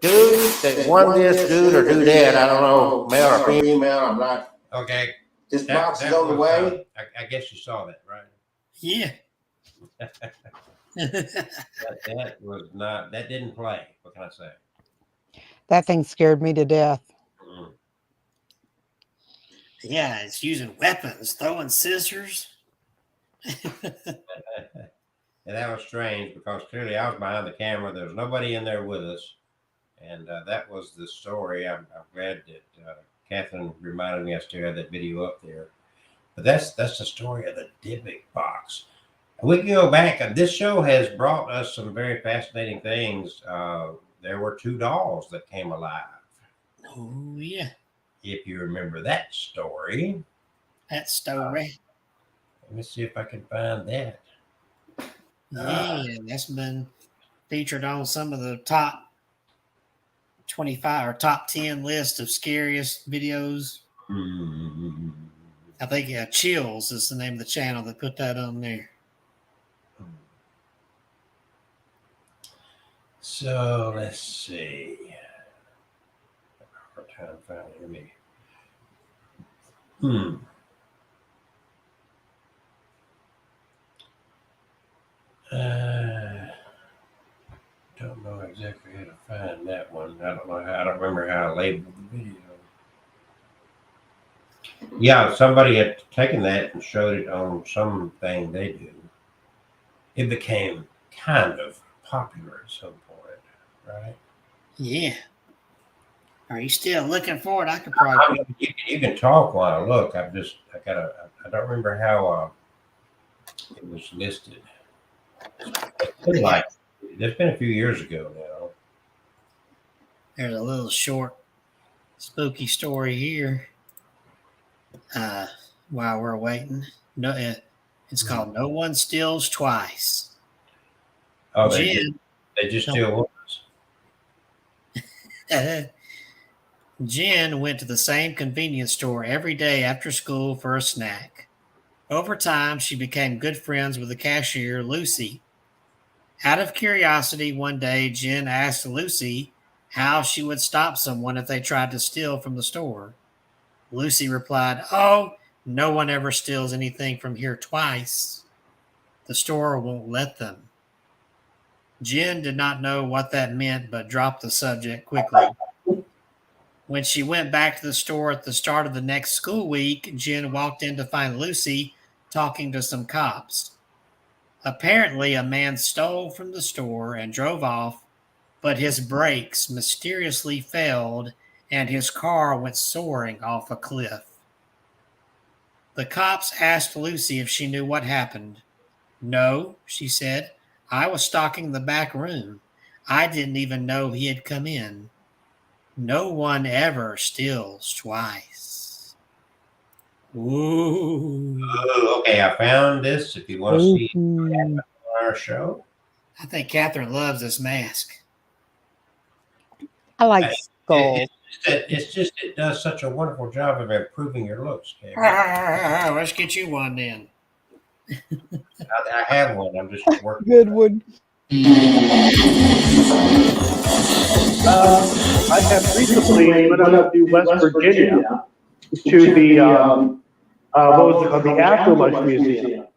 Dude that won this, dude or dudette, I don't know, male or female. I'm not. Okay. This box is on the way. I guess you saw that, right? Yeah. That was not. That didn't play. What can I say? That thing scared me to death. Mm. Yeah, it's using weapons, throwing scissors. And that was strange because clearly I was behind the camera. There was nobody in there with us. And that was the story. I'm glad that Catherine reminded me I still had that video up there. But that's the story of the Dybbuk box. We can go back. This show has brought us some very fascinating things. There were 2 dolls that came alive. Oh, yeah. If you remember that story. That story. Let me see if I can find that. Yeah, that's been featured on some of the top 25 or top 10 list of scariest videos. Mm-hmm. I think Chills is the name of the channel that put that on there. So let's see. Hard time finding me. Don't know exactly how to find that one. I don't remember how I labeled the video. Yeah, somebody had taken that and showed it on something they do. It became kind of popular at some point, right? Yeah. Are you still looking for it? I could probably. You can talk while I look. I don't remember how it was listed. It's been a few years ago now. There's a little short, spooky story here. While we're waiting, it's called "No One Steals Twice." Oh, they just steal once. Jen went to the same convenience store every day after school for a snack. Over time, she became good friends with the cashier, Lucy. Out of curiosity, one day, Jen asked Lucy how she would stop someone if they tried to steal from the store. Lucy replied, "Oh, no one ever steals anything from here twice. The store won't let them." Jen did not know what that meant, but dropped the subject quickly. When she went back to the store at the start of the next school week, Jen walked in to find Lucy talking to some cops. Apparently, a man stole from the store and drove off, but his brakes mysteriously failed and his car went soaring off a cliff. The cops asked Lucy if she knew what happened. "No," she said. "I was stalking the back room. I didn't even know he had come in. No one ever steals twice." Ooh. Okay, I found this. If you want to see our show. I think Catherine loves this mask. I like skulls. It does such a wonderful job of improving your looks, Catherine. Let's get you one then. I have one. I'm just working. Good one. I have recently went up to West Virginia to the what was it called, the Afterlife Museum,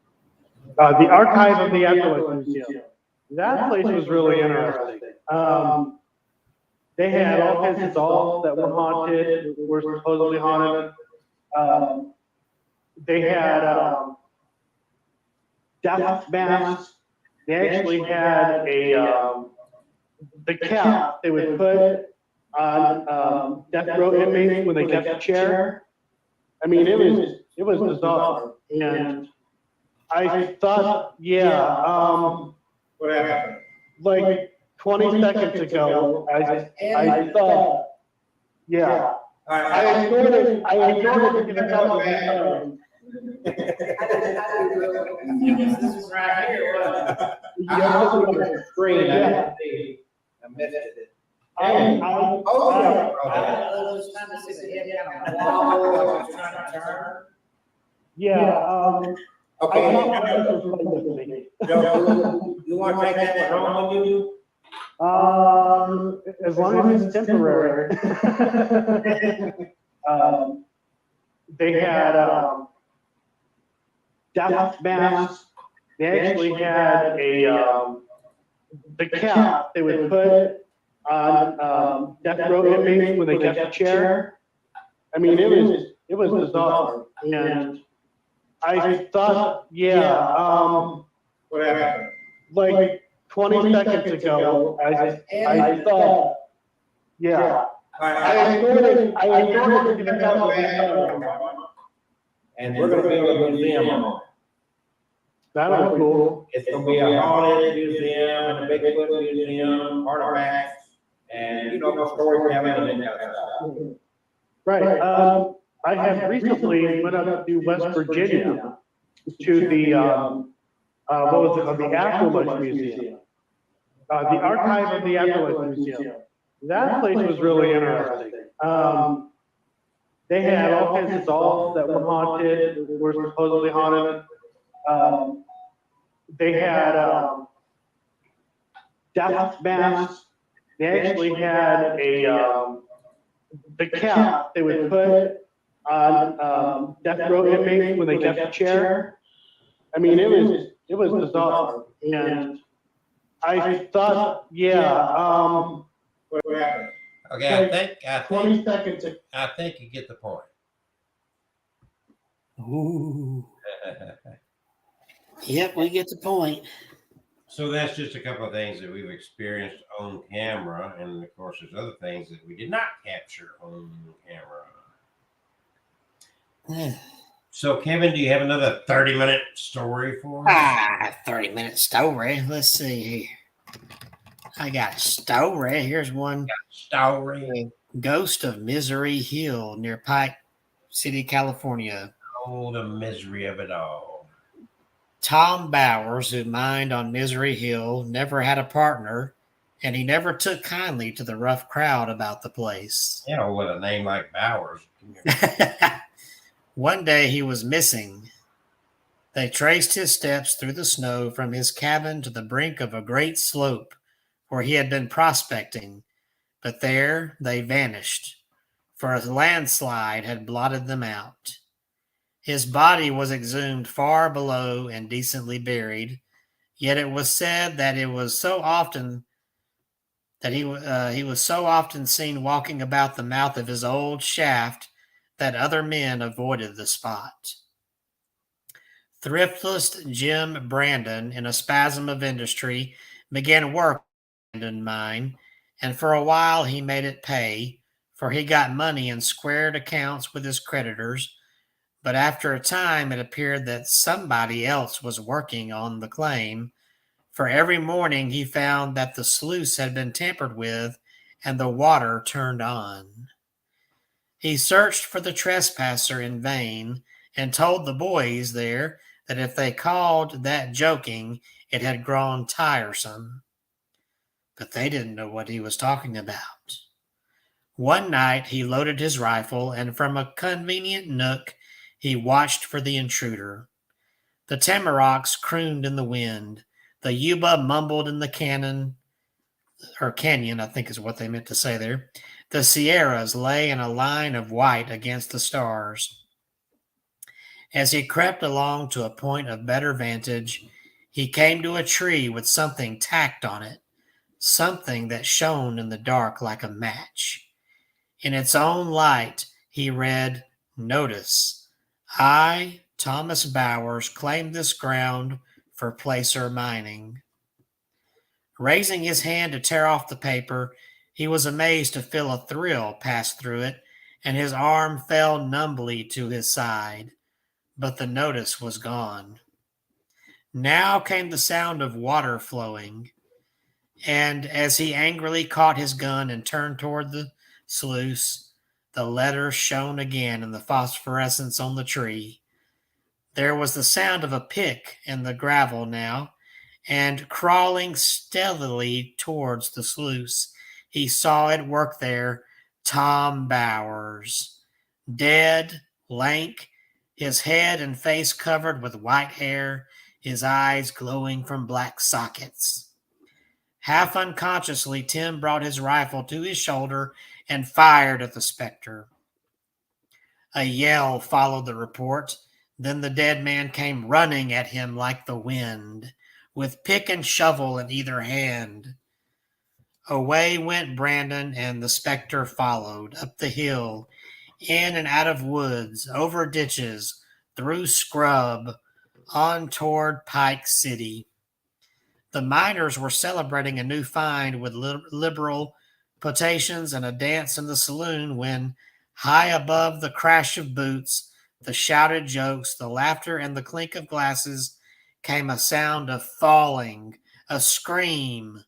the Archive of the Afterlife Museum. That place was really interesting. They had all kinds of dolls that were haunted, were supposedly haunted. They had death masks. They actually had the cap they would put on death row inmates when they kept the chair. I mean, it was bizarre. And I thought, What happened? like 20 seconds ago, I thought, I ignored it because I thought it was This is right here. I was on the screen. I missed it. I was trying to see the head kind of wobble. I was trying to turn. Okay. You want to take that one home with you? As long as it's temporary. They had death masks. They actually had the cap they would put on death row inmates when they get the chair. I mean, it was bizarre, and I thought, What happened? like 20 seconds ago, I thought, I ignored it because I thought it was And we're going to build a museum on it. that was cool. It's going to be a haunted museum and a Bigfoot museum, artifacts, and storytelling and that kind of stuff. Right. I have recently went up to West Virginia to the what was it called? The Afterlife Museum. The archive of the Afterlife Museum. That place was really interesting. They had all kinds of dolls that were haunted, were supposedly haunted. They had death masks. They actually had the cap they would put on death row inmates when they get the chair. I mean, it was bizarre, and I thought, What happened? Okay, I think 20 seconds. I think you get the point. Ooh. Yep, we get the point. So that's just a couple of things that we've experienced on camera, and of course, there's other things that we did not capture on camera. So, Kevin, do you have another 30-minute story for us? 30-minute story. Let's see here. I got a story. Here's one. Story. Ghost of Misery Hill near Pike City, California. Oh, the misery of it all. Tom Bowers, who mined on Misery Hill, never had a partner, and he never took kindly to the rough crowd about the place. With a name like Bowers. One day he was missing. They traced his steps through the snow from his cabin to the brink of a great slope where he had been prospecting, but there they vanished, for a landslide had blotted them out. His body was exhumed far below and decently buried, yet it was said that he was so often seen walking about the mouth of his old shaft that other men avoided the spot. Thriftless Jim Brandon, in a spasm of industry, began work in the mine, and for a while he made it pay, for he got money and squared accounts with his creditors. But after a time, it appeared that somebody else was working on the claim, for every morning he found that the sluice had been tampered with and the water turned on. He searched for the trespasser in vain and told the boys there that if they called that joking, it had grown tiresome. But they didn't know what he was talking about. One night he loaded his rifle, and from a convenient nook he watched for the intruder. The tamaracks crooned in the wind. The yuba mumbled in the canyon, I think is what they meant to say there. The Sierras lay in a line of white against the stars. As he crept along to a point of better vantage, he came to a tree with something tacked on it, something that shone in the dark like a match. In its own light, he read, "Notice, I, Thomas Bowers, claim this ground for placer mining." Raising his hand to tear off the paper, he was amazed to feel a thrill pass through it, and his arm fell numbly to his side. But the notice was gone. Now came the sound of water flowing, and as he angrily caught his gun and turned toward the sluice, the letters shone again in the phosphorescence on the tree. There was the sound of a pick in the gravel now, and crawling stealthily towards the sluice, he saw at work there Tom Bowers, dead, lank, his head and face covered with white hair, his eyes glowing from black sockets. Half unconsciously, Tim brought his rifle to his shoulder and fired at the specter. A yell followed the report. Then the dead man came running at him like the wind, with pick and shovel in either hand. Away went Brandon, and the specter followed, up the hill, in and out of woods, over ditches, through scrub, on toward Pike City. The miners were celebrating a new find with liberal potations and a dance in the saloon when, high above the crash of boots, the shouted jokes, the laughter, and the clink of glasses, came a sound of falling, a scream,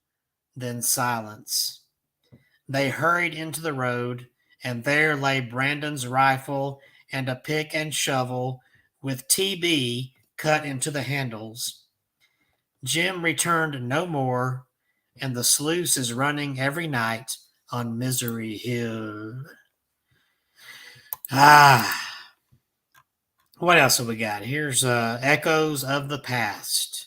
then silence. They hurried into the road, and there lay Brandon's rifle and a pick and shovel with TB cut into the handles. Jim returned no more, and the sluice is running every night on Misery Hill. What else have we got? Here's Echoes of the Past.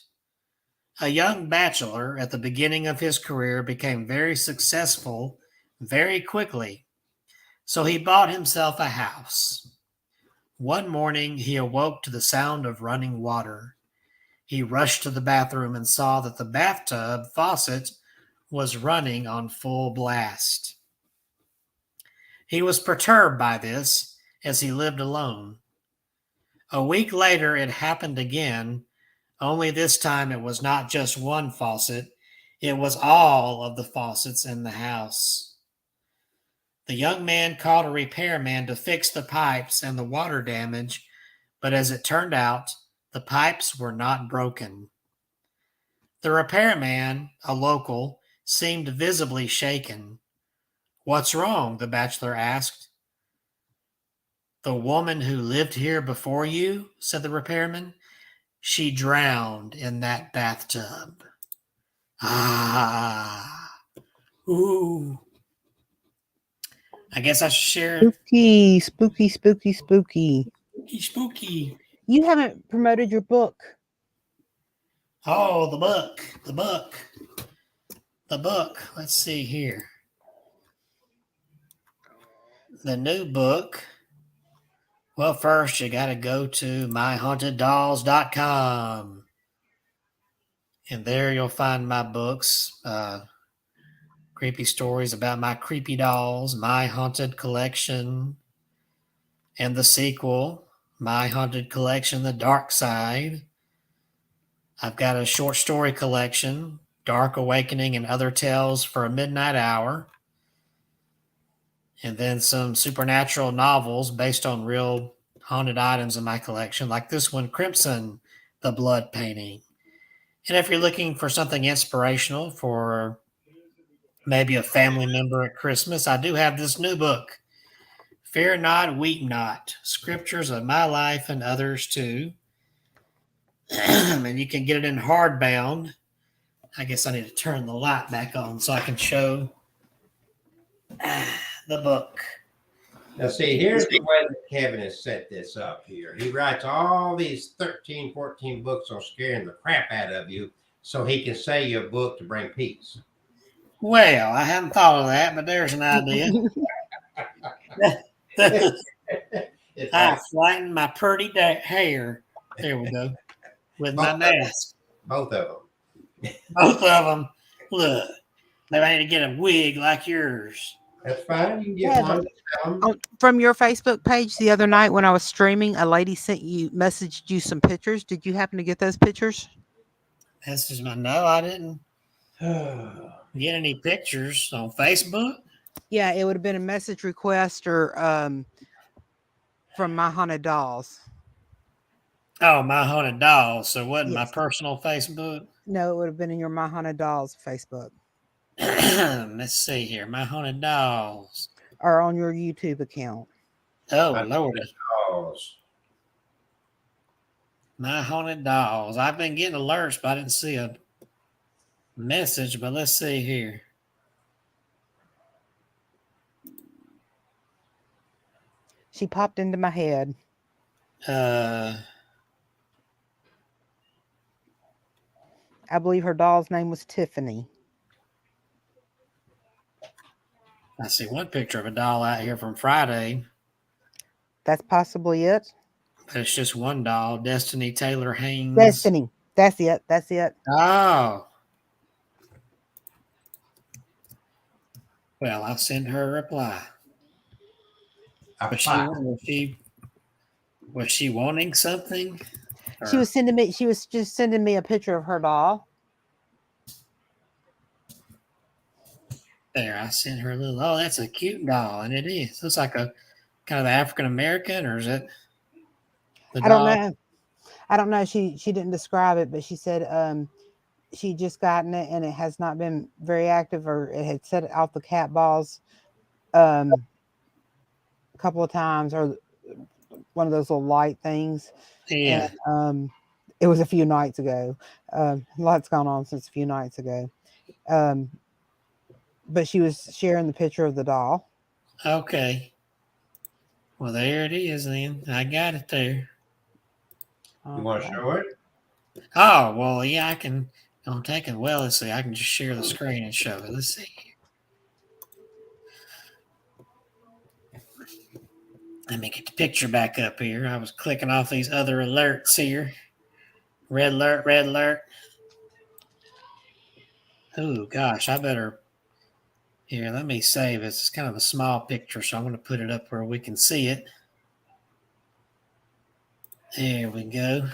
A young bachelor at the beginning of his career became very successful very quickly, so he bought himself a house. One morning, he awoke to the sound of running water. He rushed to the bathroom and saw that the bathtub faucet was running on full blast. He was perturbed by this, as he lived alone. A week later, it happened again, only this time it was not just one faucet, it was all of the faucets in the house. The young man called a repairman to fix the pipes and the water damage, but as it turned out, the pipes were not broken. The repairman, a local, seemed visibly shaken. "What's wrong?" the bachelor asked. "The woman who lived here before you," said the repairman. "She drowned in that bathtub." Ooh. I guess I should share. Spooky, spooky, spooky, spooky. Spooky. You haven't promoted your book. Oh, the book. Let's see here. The new book. Well, first you got to go to myhaunteddolls.com. And there you'll find my books. Creepy stories about my creepy dolls, My Haunted Collection, and the sequel, My Haunted Collection, The Dark Side. I've got a short story collection, Dark Awakening and Other Tales for a Midnight Hour. And then some supernatural novels based on real haunted items in my collection, like this one, Crimson, The Blood Painting. And if you're looking for something inspirational for maybe a family member at Christmas, I do have this new book, Fear Not, Weep Not, Scriptures of My Life and Others Too. And you can get it in hardbound. I guess I need to turn the light back on so I can show the book. Now, see, here's the way that Kevin has set this up here. He writes all these 13, 14 books on scaring the crap out of you so he can sell you a book to bring peace. Well, I hadn't thought of that, but there's an idea. I flattened my pretty hair. There we go. With my mask. Both of them. Both of them. Look, maybe I need to get a wig like yours. That's fine. You can get one. From your Facebook page the other night when I was streaming, a lady messaged you some pictures. Did you happen to get those pictures? No, I didn't get any pictures on Facebook. Yeah, it would have been a message request or from My Haunted Dolls. Oh, My Haunted Dolls. So it wasn't my Yes. personal Facebook? No, it would have been in your My Haunted Dolls Facebook. Let's see here. My Haunted Dolls. Or on your YouTube account. Oh, Lordy. Dolls. My Haunted Dolls. I've been getting alerts, but I didn't see a message. But let's see here. She popped into my head. I believe her doll's name was Tiffany. I see one picture of a doll out here from Friday. That's possibly it. But it's just one doll, Destiny Taylor Haynes. Destiny. That's it. That's it. Oh. Well, I'll send her a reply. Was she wanting something? Or? She was just sending me a picture of her doll. There, I sent her a little. Oh, that's a cute doll, and it is. Looks like a kind of African American, or is it? I don't know. I don't know. She didn't describe it, but she said she just gotten it and it has not been very active, or it had set off the cat balls a couple of times, or one of those little light things. Yeah. And, it was a few nights ago. A lot's gone on since a few nights ago. But she was sharing the picture of the doll. Okay. Well, there it is then. I got it there. You want to show it? Oh, well, yeah, I can. I'll take it. Well, let's see. I can just share the screen and show it. Let's see. Let me get the picture back up here. I was clicking off these other alerts here. Red alert, red alert. Oh, gosh, I better. Here, let me save it. It's kind of a small picture, so I'm going to put it up where we can see it. There we go.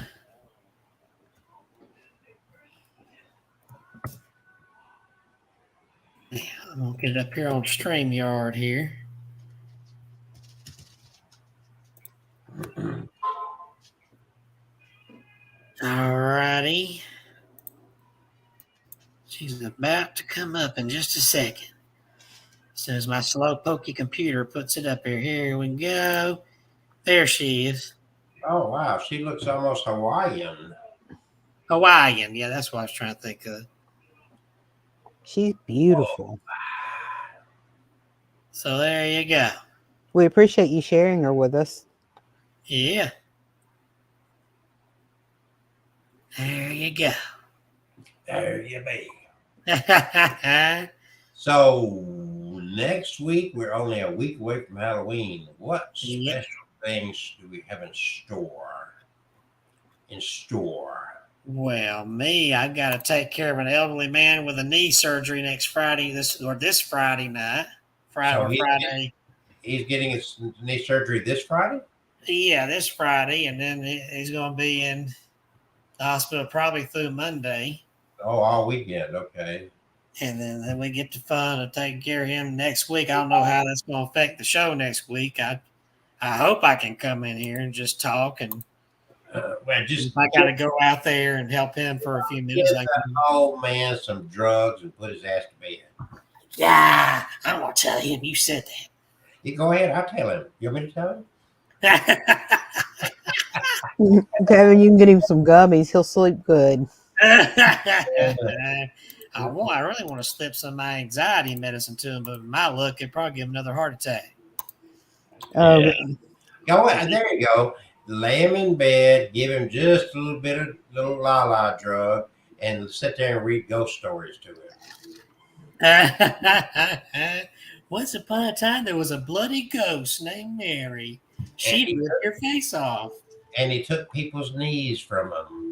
Yeah, I'm going to get it up here on StreamYard here. Alrighty. She's about to come up in just a second. As soon as my slow pokey computer puts it up here. Here we go. There she is. Oh, wow. She looks almost Hawaiian. Hawaiian. Yeah, that's what I was trying to think of. She's beautiful. Oh. So there you go. We appreciate you sharing her with us. Yeah. There you go. There you be. So next week, we're only a week away from Halloween. What special things do we have in store? Well, me, I've got to take care of an elderly man with a knee surgery next Friday, this Friday night. Friday. He's getting his knee surgery this Friday? Yeah, this Friday, and then he's going to be in the hospital probably through Monday. Oh, all weekend. Okay. And then we get the fun of taking care of him next week. I don't know how that's going to affect the show next week. I hope I can come in here and just talk. And if I got to go out there and help him for a few minutes. Give that old man some drugs and put his ass to bed. Yeah, I won't tell him you said that. You go ahead. I'll tell him. You want me to tell him? Kevin, you can get him some gummies. He'll sleep good. I really want to slip some of my anxiety medicine to him, but with my luck, it'd probably give him another heart attack. Yeah. Go ahead. There you go. Lay him in bed, give him just a little bit of little la-la drug, and sit there and read ghost stories to him. Once upon a time, there was a bloody ghost named Mary. She ripped your face off. And he took people's knees from them.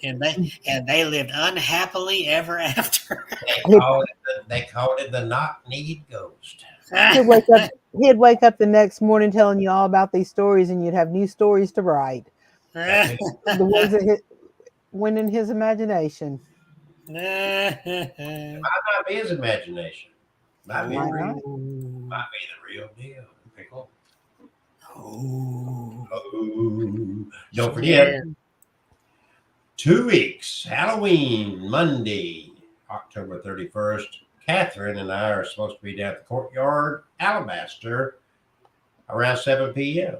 and they lived unhappily ever after. They called it the knock-kneed ghost. He'd wake up the next morning telling you all about these stories, and you'd have new stories to write. The ones that went in his imagination. It might not be his imagination. Might be the real deal. Pickle. Oh. Don't forget, Yeah. 2 weeks, Halloween, Monday, October 31st. Catherine and I are supposed to be down at the Courtyard, Alabaster, around 7 p.m.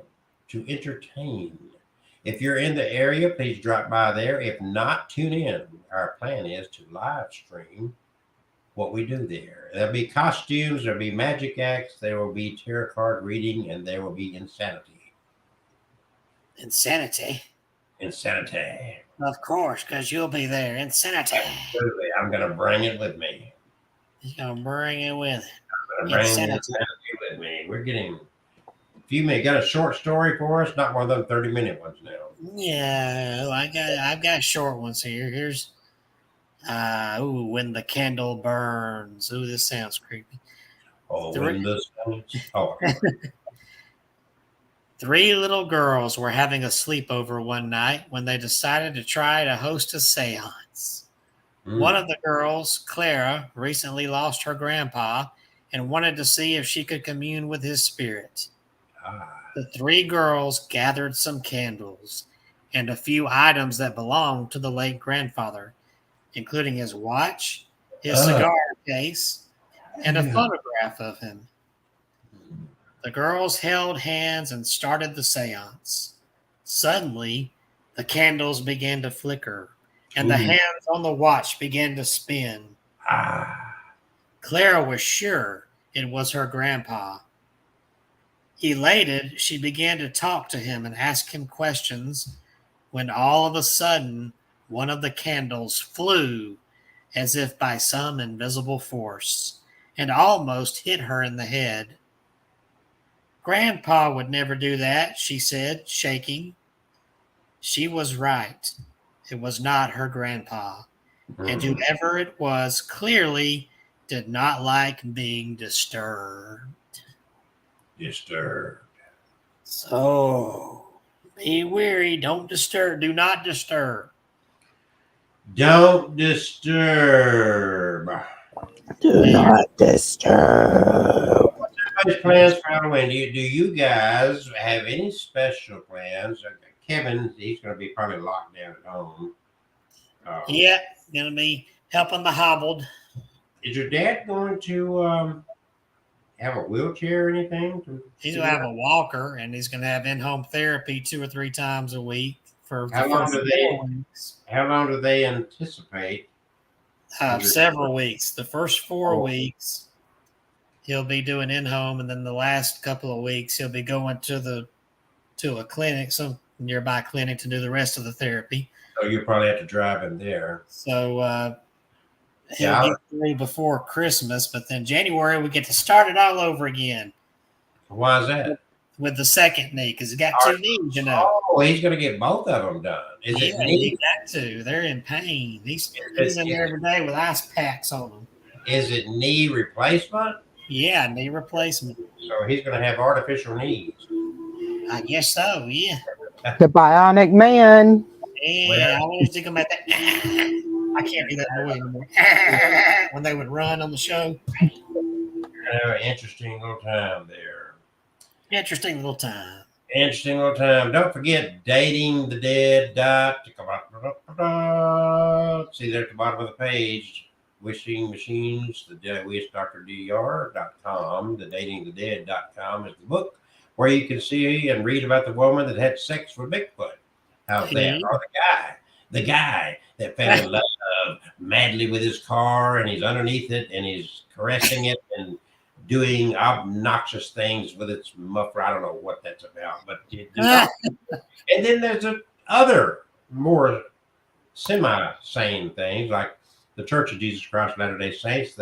to entertain. If you're in the area, please drop by there. If not, tune in. Our plan is to live stream what we do there. There'll be costumes, there'll be magic acts, there will be tarot card reading, and there will be insanity. Insanity. Insanity. Of course, because you'll be there. Insanity. Absolutely. I'm going to bring it with me. He's going to bring it with it. I'm going to bring the insanity with me. We're getting... If you may got a short story for us, not one of them 30-minute ones now. Yeah, I've got short ones here. Here's when the candle burns. Ooh, this sounds creepy. Oh, when the oh. 3 little girls were having a sleepover one night when they decided to try to host a seance. One of the girls, Clara, recently lost her grandpa and wanted to see if she could commune with his spirit. The 3 girls gathered some candles and a few items that belonged to the late grandfather, including his watch, his cigar case, and a photograph of him. The girls held hands and started the seance. Suddenly, the candles began to flicker, and the hands on the watch began to spin. Clara was sure it was her grandpa. Elated, she began to talk to him and ask him questions when all of a sudden, one of the candles flew as if by some invisible force and almost hit her in the head. Grandpa would never do that, she said, shaking. She was right. It was not her grandpa. And whoever it was clearly did not like being disturbed. So, be wary. Don't disturb. Do not disturb. Don't disturb. Do not disturb. What's everybody's plans for Halloween? Do you guys have any special plans? Kevin, he's going to be probably locked down at home. Yeah, going to be helping the hobbled. Is your dad going to have a wheelchair or anything? He's going to have a walker, and he's going to have in-home therapy 2 or 3 times a week for how the long first do 4 weeks. How long do they anticipate? Several weeks. The first 4 weeks, he'll be doing in-home, and then the last couple of weeks, he'll be going to a clinic, some nearby clinic, to do the rest of the therapy. So you'll probably have to drive him there. So he'll get through before Christmas, but then January we get to start it all over again. Why is that? With the second knee, because he's got 2 knees, you know. Oh, he's going to get both of them done. Is it knee? He got to. They're in pain. He's in there every day with ice packs on them. Is it knee replacement? Yeah, knee replacement. So he's going to have artificial knees. I guess so, yeah. The Bionic Man. Yeah, I always think about that. I can't do that noise anymore. When they would run on the show. You're going to have an interesting little time there. Interesting little time. Don't forget datingthedead. See there at the bottom of the page. Wishing Machines, the wishdrdr.com, the datingthedead.com is the book where you can see and read about the woman that had sex with Bigfoot. How's that? Or the guy that fell in love madly with his car, and he's underneath it and he's caressing it and doing obnoxious things with its muffler. I don't know what that's about, but and then there's other more semi-sane things like the Church of Jesus Christ of Latter-day Saints.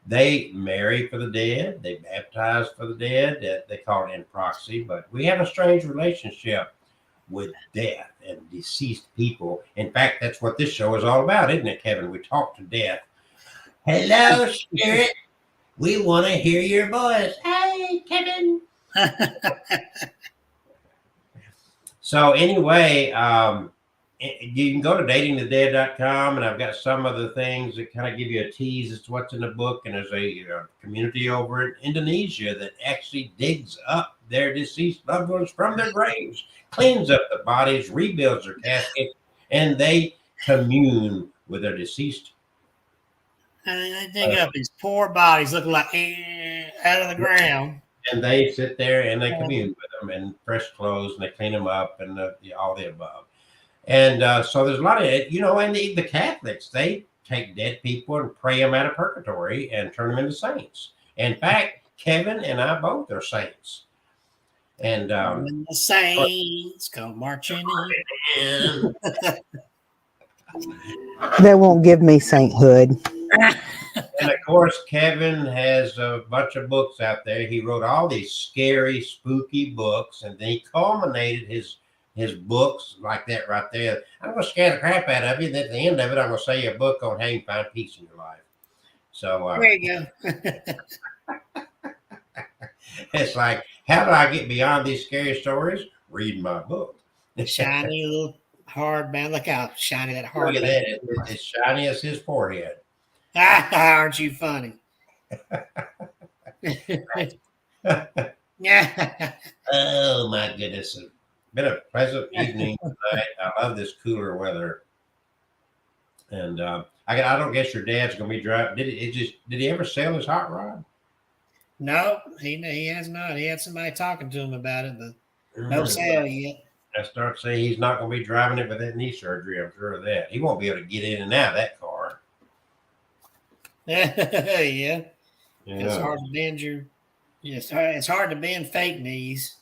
They marry for the dead, they baptize for the dead. They call it in proxy, but we have a strange relationship with death and deceased people. In fact, that's what this show is all about, isn't it, Kevin? We talk to death. Hello, spirit. We want to hear your voice. Hey, Kevin. So anyway, you can go to datingthedead.com, and I've got some of the things that kind of give you a tease as to what's in the book. And there's a community over in Indonesia that actually digs up their deceased loved ones from their graves, cleans up the bodies, rebuilds their caskets, and they commune with their deceased. They dig up these poor bodies looking like out of the ground. And they sit there and they commune with them and fresh clothes and they clean them up and all the above. And so there's a lot of it, and the Catholics, they take dead people and pray them out of purgatory and turn them into saints. In fact, Kevin and I both are saints. And when the saints come marching in. They won't give me sainthood. And of course, Kevin has a bunch of books out there. He wrote all these scary, spooky books, and then he culminated his books like that right there. I'm going to scare the crap out of you, and at the end of it, I'm going to say you a book on how you can find peace in your life. So there you go. It's like, how do I get beyond these scary stories? Read my book. Shiny little hardbound. Look how shiny that hardbound. Look at that. It's as shiny as his forehead. Aren't you funny? Oh my goodness. It's been a pleasant evening tonight. I love this cooler weather. And I don't guess your dad's gonna be driving. Did he ever sell his hot rod? No, he has not. He had somebody talking to him about it, but no sale yet. I start to say he's not gonna be driving it with that knee surgery. I'm sure of that. He won't be able to get in and out of that car. Yeah. It's hard to bend your. It's hard to bend fake knees.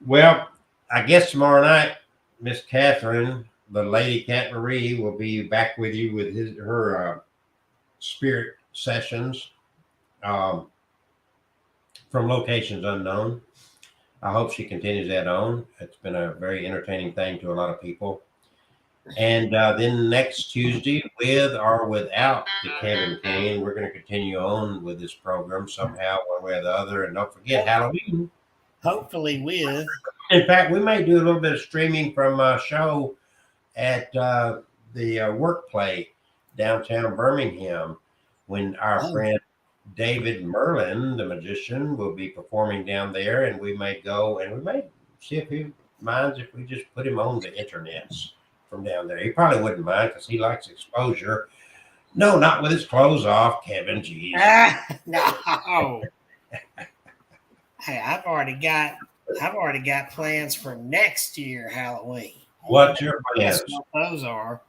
Well, I guess tomorrow night, Miss Catherine, the Lady Cat Marie, will be back with you with her spirit sessions from locations unknown. I hope she continues that on. It's been a very entertaining thing to a lot of people. And then next Tuesday, with or without the Kevin Kane, we're going to continue on with this program somehow, one way or the other. And don't forget Halloween. Hopefully with. In fact, we may do a little bit of streaming from a show at the Workplay downtown Birmingham when our friend David Merlin, the magician, will be performing down there. And we may go and we may see if he minds if we just put him on the internets from down there. He probably wouldn't mind because he likes exposure. No, not with his clothes off, Kevin. Jeez. No. Hey, I've already got plans for next year Halloween. What's your plans? Guess what those are.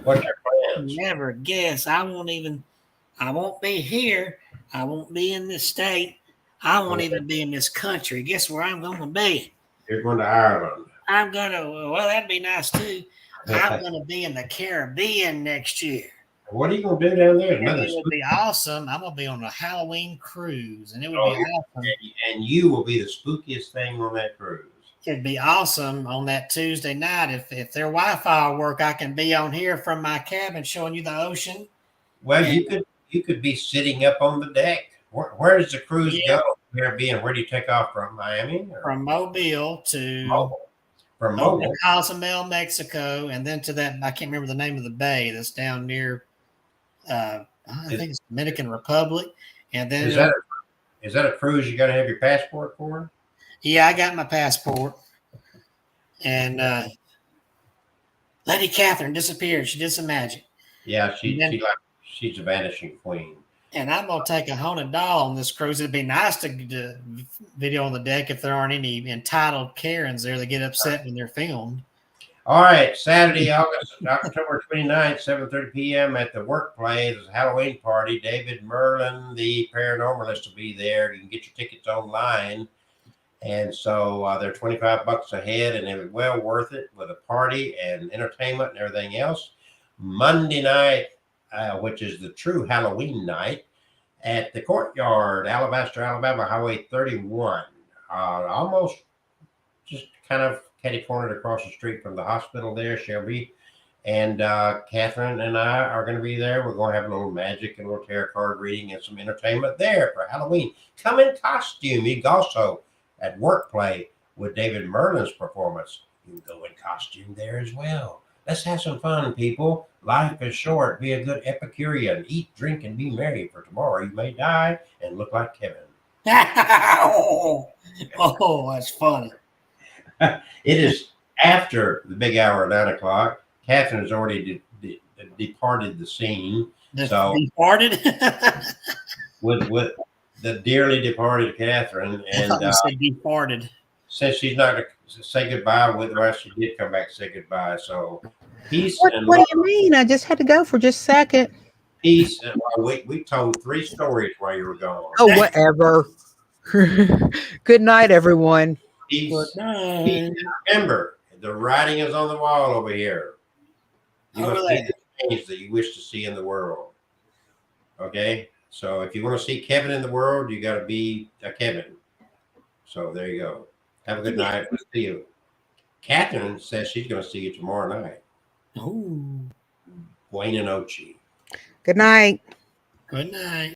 What's your plans? Never guess. I won't be here. I won't be in this state. I won't even be in this country. Guess where I'm going to be? You're going to Ireland. Well, that'd be nice too. I'm going to be in the Caribbean next year. What are you going to do down there? It would be awesome. I'm going to be on a Halloween cruise, and it would be awesome. And you will be the spookiest thing on that cruise. It'd be awesome on that Tuesday night. If their Wi-Fi will work, I can be on here from my cabin showing you the ocean. Well, you could be sitting up on the deck. Where does the cruise go? Caribbean. Where do you take off from? Miami? From Mobile to Mobile. From Mobile. Cozumel, Mexico, and then to that, I can't remember the name of the bay that's down near, I think it's Dominican Republic. And then is that a cruise you got to have your passport for? Yeah, I got my passport. And Lady Catherine disappeared. She did some magic. Yeah, she's a vanishing queen. And I'm going to take a haunted doll on this cruise. It'd be nice to video on the deck if there aren't any entitled Karens there that get upset when they're filmed. All right, Saturday, October 29th, 7:30 p.m. at the Workplace. There's a Halloween party. David Merlin, the paranormalist, will be there. You can get your tickets online. And so they're $25 a head, and they're well worth it with a party and entertainment and everything else. Monday night, which is the true Halloween night, at the Courtyard, Alabaster, Alabama, Highway 31. Almost just kind of catty-cornered across the street from the hospital there, Shelby. And Catherine and I are going to be there. We're going to have a little magic and a little tarot card reading and some entertainment there for Halloween. Come in costume. You can also at Workplay with David Merlin's performance. You can go in costume there as well. Let's have some fun, people. Life is short. Be a good Epicurean. Eat, drink, and be merry, for tomorrow you may die and look like Kevin. Oh, that's funny. It is after the big hour at 9 o'clock. Catherine has already departed the scene. Departed? with the dearly departed Catherine. And departed. Since she's not going to say goodbye with us, she did come back to say goodbye. So peace and What love. do you mean? I just had to go for just a second. Peace. And we told 3 stories while you were gone. Oh, whatever. Good night, everyone. Peace. Good night. Peace. And remember, the writing is on the wall over here. You must be the change that you wish to see in the world. Okay? So if you want to see Kevin in the world, you got to be a Kevin. So there you go. Have a good night. We'll see you. Catherine says she's going to see you tomorrow night. Oh. Buena noche. Good night. Good night.